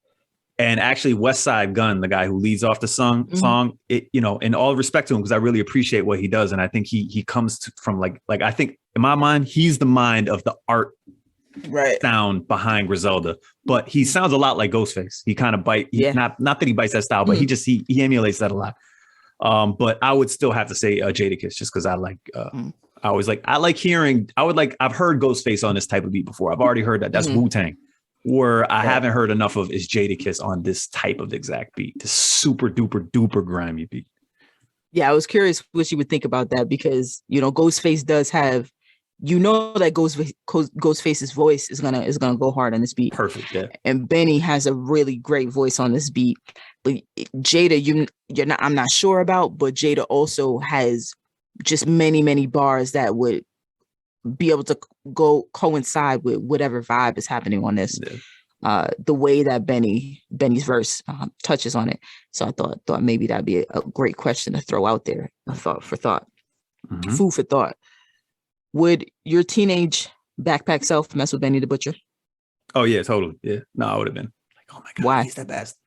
And actually, West Side Gun, the guy who leads off the song, it, in all respect to him, because I really appreciate what he does, and I think he comes from like I think in my mind he's the mind of the art sound behind Griselda, but he sounds a lot like Ghostface. He kind of not that he bites that style, but he emulates that a lot. But I would still have to say Jadakiss, just because I like I've heard Ghostface on this type of beat before. I've already heard that. That's Wu-Tang. Where I haven't heard enough of is Jadakiss on this type of exact beat, this super duper duper grimy beat. Yeah, I was curious what you would think about that because Ghostface does have, that Ghostface's voice is gonna go hard on this beat. Perfect, yeah. And Benny has a really great voice on this beat, but Jada, I'm not sure about, but Jada also has just many bars that would be able to coincide with whatever vibe is happening on this. The way that Benny's verse touches on it. So I thought maybe that'd be a great question to throw out there. Food for thought. Would your teenage backpack self mess with Benny the Butcher? Oh yeah, totally. Yeah. No, I would have been like, oh my God, why? He's the best.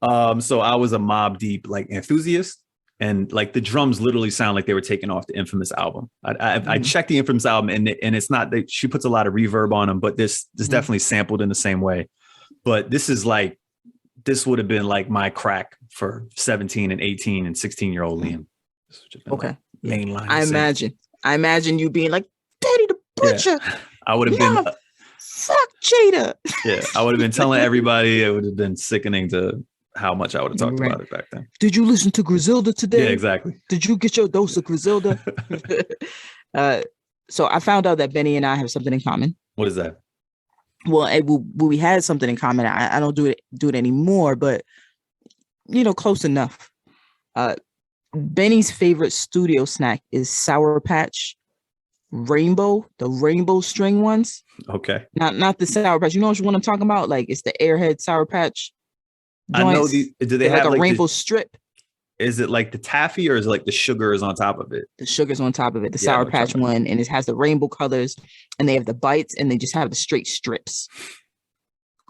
So I was a Mobb Deep like enthusiast. And like the drums literally sound like they were taken off the Infamous album. I checked the Infamous album and it's not that she puts a lot of reverb on them, but this definitely sampled in the same way. But this would have been like my crack for 17 and 18 and 16-year-old Liam. Okay. Like mainline. I imagine you being like, Benny the Butcher. Yeah. I would have been fuck Jada. Yeah. I would have been telling everybody. It would have been sickening to how much I would have talked about it back then. Did you listen to Griselda today? Yeah, exactly. Did you get your dose of Griselda? So I found out that Benny and I have something in common. What is that? Well, we had something in common. I don't do it anymore, but close enough. Benny's favorite studio snack is Sour Patch Rainbow, the rainbow string ones. Okay. Not the Sour Patch. You know which one I'm talking about? Like it's the Airhead Sour Patch joints. I know do they have like a rainbow strip? Is it like the taffy or is it like the sugar is on top of it? The sugar's on top of it, the Sour Patch one, and it has the rainbow colors, and they have the bites, and they just have the straight strips.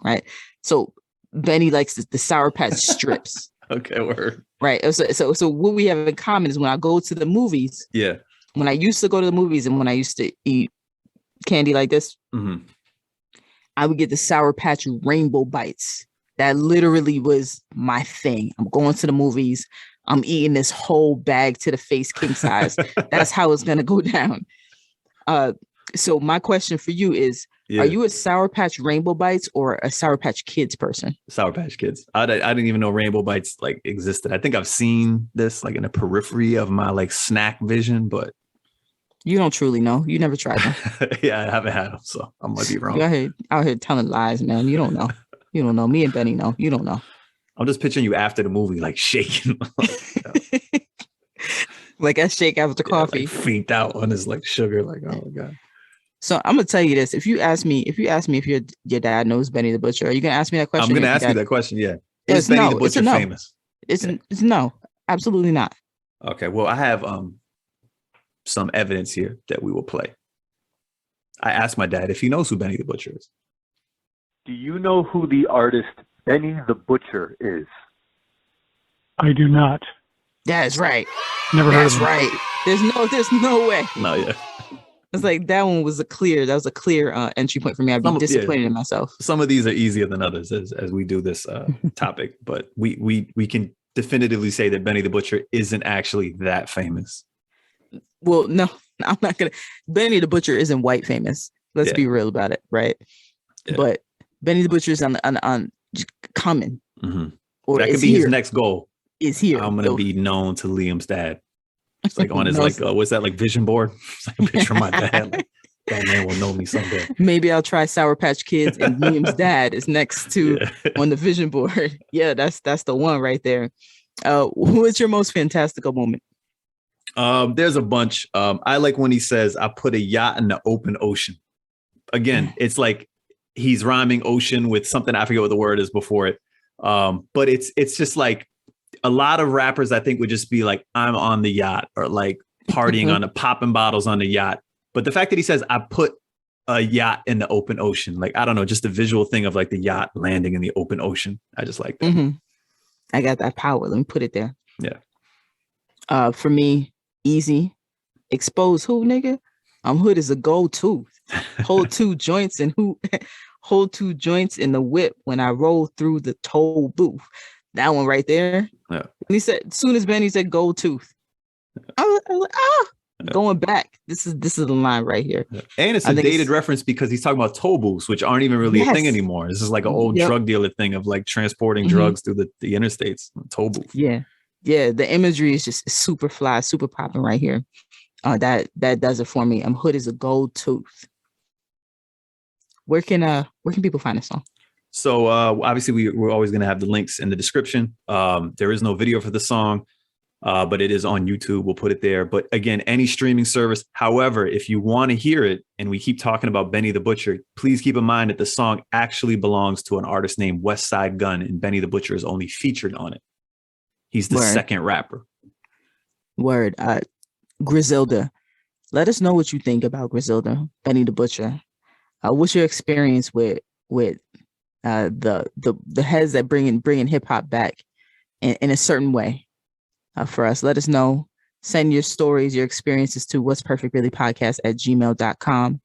Right. So Benny likes the Sour Patch strips. Okay, word. Right. So what we have in common is when I go to the movies. Yeah. When I used to go to the movies and when I used to eat candy like this. Mm-hmm. I would get the Sour Patch Rainbow Bites. That literally was my thing. I'm going to the movies. I'm eating this whole bag to the face, king size. That's how it's gonna go down. So my question for you is: Are you a Sour Patch Rainbow Bites or a Sour Patch Kids person? Sour Patch Kids. I didn't even know Rainbow Bites like existed. I think I've seen this like in the periphery of my like snack vision, but you don't truly know. You never tried them. Yeah, I haven't had them, so I might be wrong. You're out here telling lies, man. You don't know. You don't know. Me and Benny know. You don't know. I'm just picturing you after the movie, like shaking, like I shake after coffee, like freaked out on his like sugar, like oh my god. So I'm gonna tell you this: if you ask me if your dad knows Benny the Butcher, are you gonna ask me that question? I'm gonna ask you that question. Yeah, is Benny the Butcher famous? It's no, absolutely not. Okay, well I have some evidence here that we will play. I asked my dad if he knows who Benny the Butcher is. Do you know who the artist Benny the Butcher is? I do not. That's right. Never heard of That's him. right. There's no way. No, yeah. It's like that was a clear entry point for me. I'd be disappointed in myself. Some of these are easier than others as we do this topic, but we can definitively say that Benny the Butcher isn't actually that famous. Well, no, I'm not gonna. Benny the Butcher isn't white famous. Let's be real about it, right? Yeah. But Benny the Butcher is on common. Mm-hmm. Or that could be his next goal. Is here. I'm gonna be known to Liam's dad. It's like on his what's that like vision board? It's like a picture of my dad. Like, that man will know me someday. Maybe I'll try Sour Patch Kids and Liam's dad is next to on the vision board. Yeah, that's the one right there. What's your most fantastical moment? There's a bunch. I like when he says, "I put a yacht in the open ocean." Again, it's like he's rhyming ocean with something. I forget what the word is before it. But it's just like a lot of rappers, I think, would just be like, "I'm on the yacht," or like partying on the popping bottles on the yacht. But the fact that he says, "I put a yacht in the open ocean," like, I don't know, just the visual thing of like the yacht landing in the open ocean. I just like that. Mm-hmm. I got that power. Let me put it there. Yeah. For me, easy. Expose who, nigga? I'm hood as a gold tooth. Hold two joints in the whip when I roll through the toll booth. That one right there. Yeah. And he said, as soon as Benny said gold tooth, I was like, going back. This is the line right here. Yeah. And it's a dated reference because he's talking about toll booths, which aren't even really a thing anymore. This is like an old drug dealer thing of like transporting drugs through the interstates. Toll booth. Yeah. Yeah. The imagery is just super fly, super popping right here. That does it for me. I'm hood as a gold tooth. Where can people find this song? So obviously we're always going to have the links in the description. There is no video for the song, but it is on YouTube. We'll put it there. But again, any streaming service. However, if you want to hear it and we keep talking about Benny the Butcher, please keep in mind that the song actually belongs to an artist named West Side Gun, and Benny the Butcher is only featured on it. He's the second rapper. Word. Griselda. Let us know what you think about Griselda, Benny the Butcher. What's your experience with the heads that bringing hip hop back in a certain way for us? Let us know. Send your stories, your experiences to whatsperfectreallypodcast@gmail.com,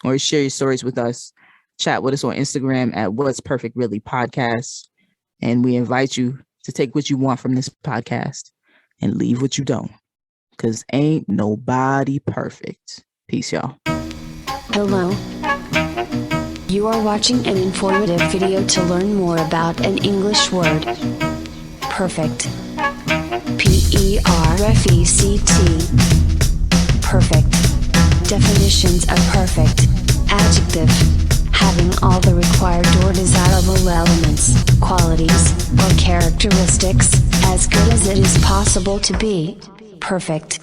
or share your stories with us. Chat with us on Instagram at whatsperfectreallypodcast, and we invite you to take what you want from this podcast and leave what you don't, because ain't nobody perfect. Peace, y'all. Hello. You are watching an informative video to learn more about an English word. Perfect. Perfect. Perfect. Definitions of perfect. Adjective. Having all the required or desirable elements, qualities, or characteristics, as good as it is possible to be. Perfect.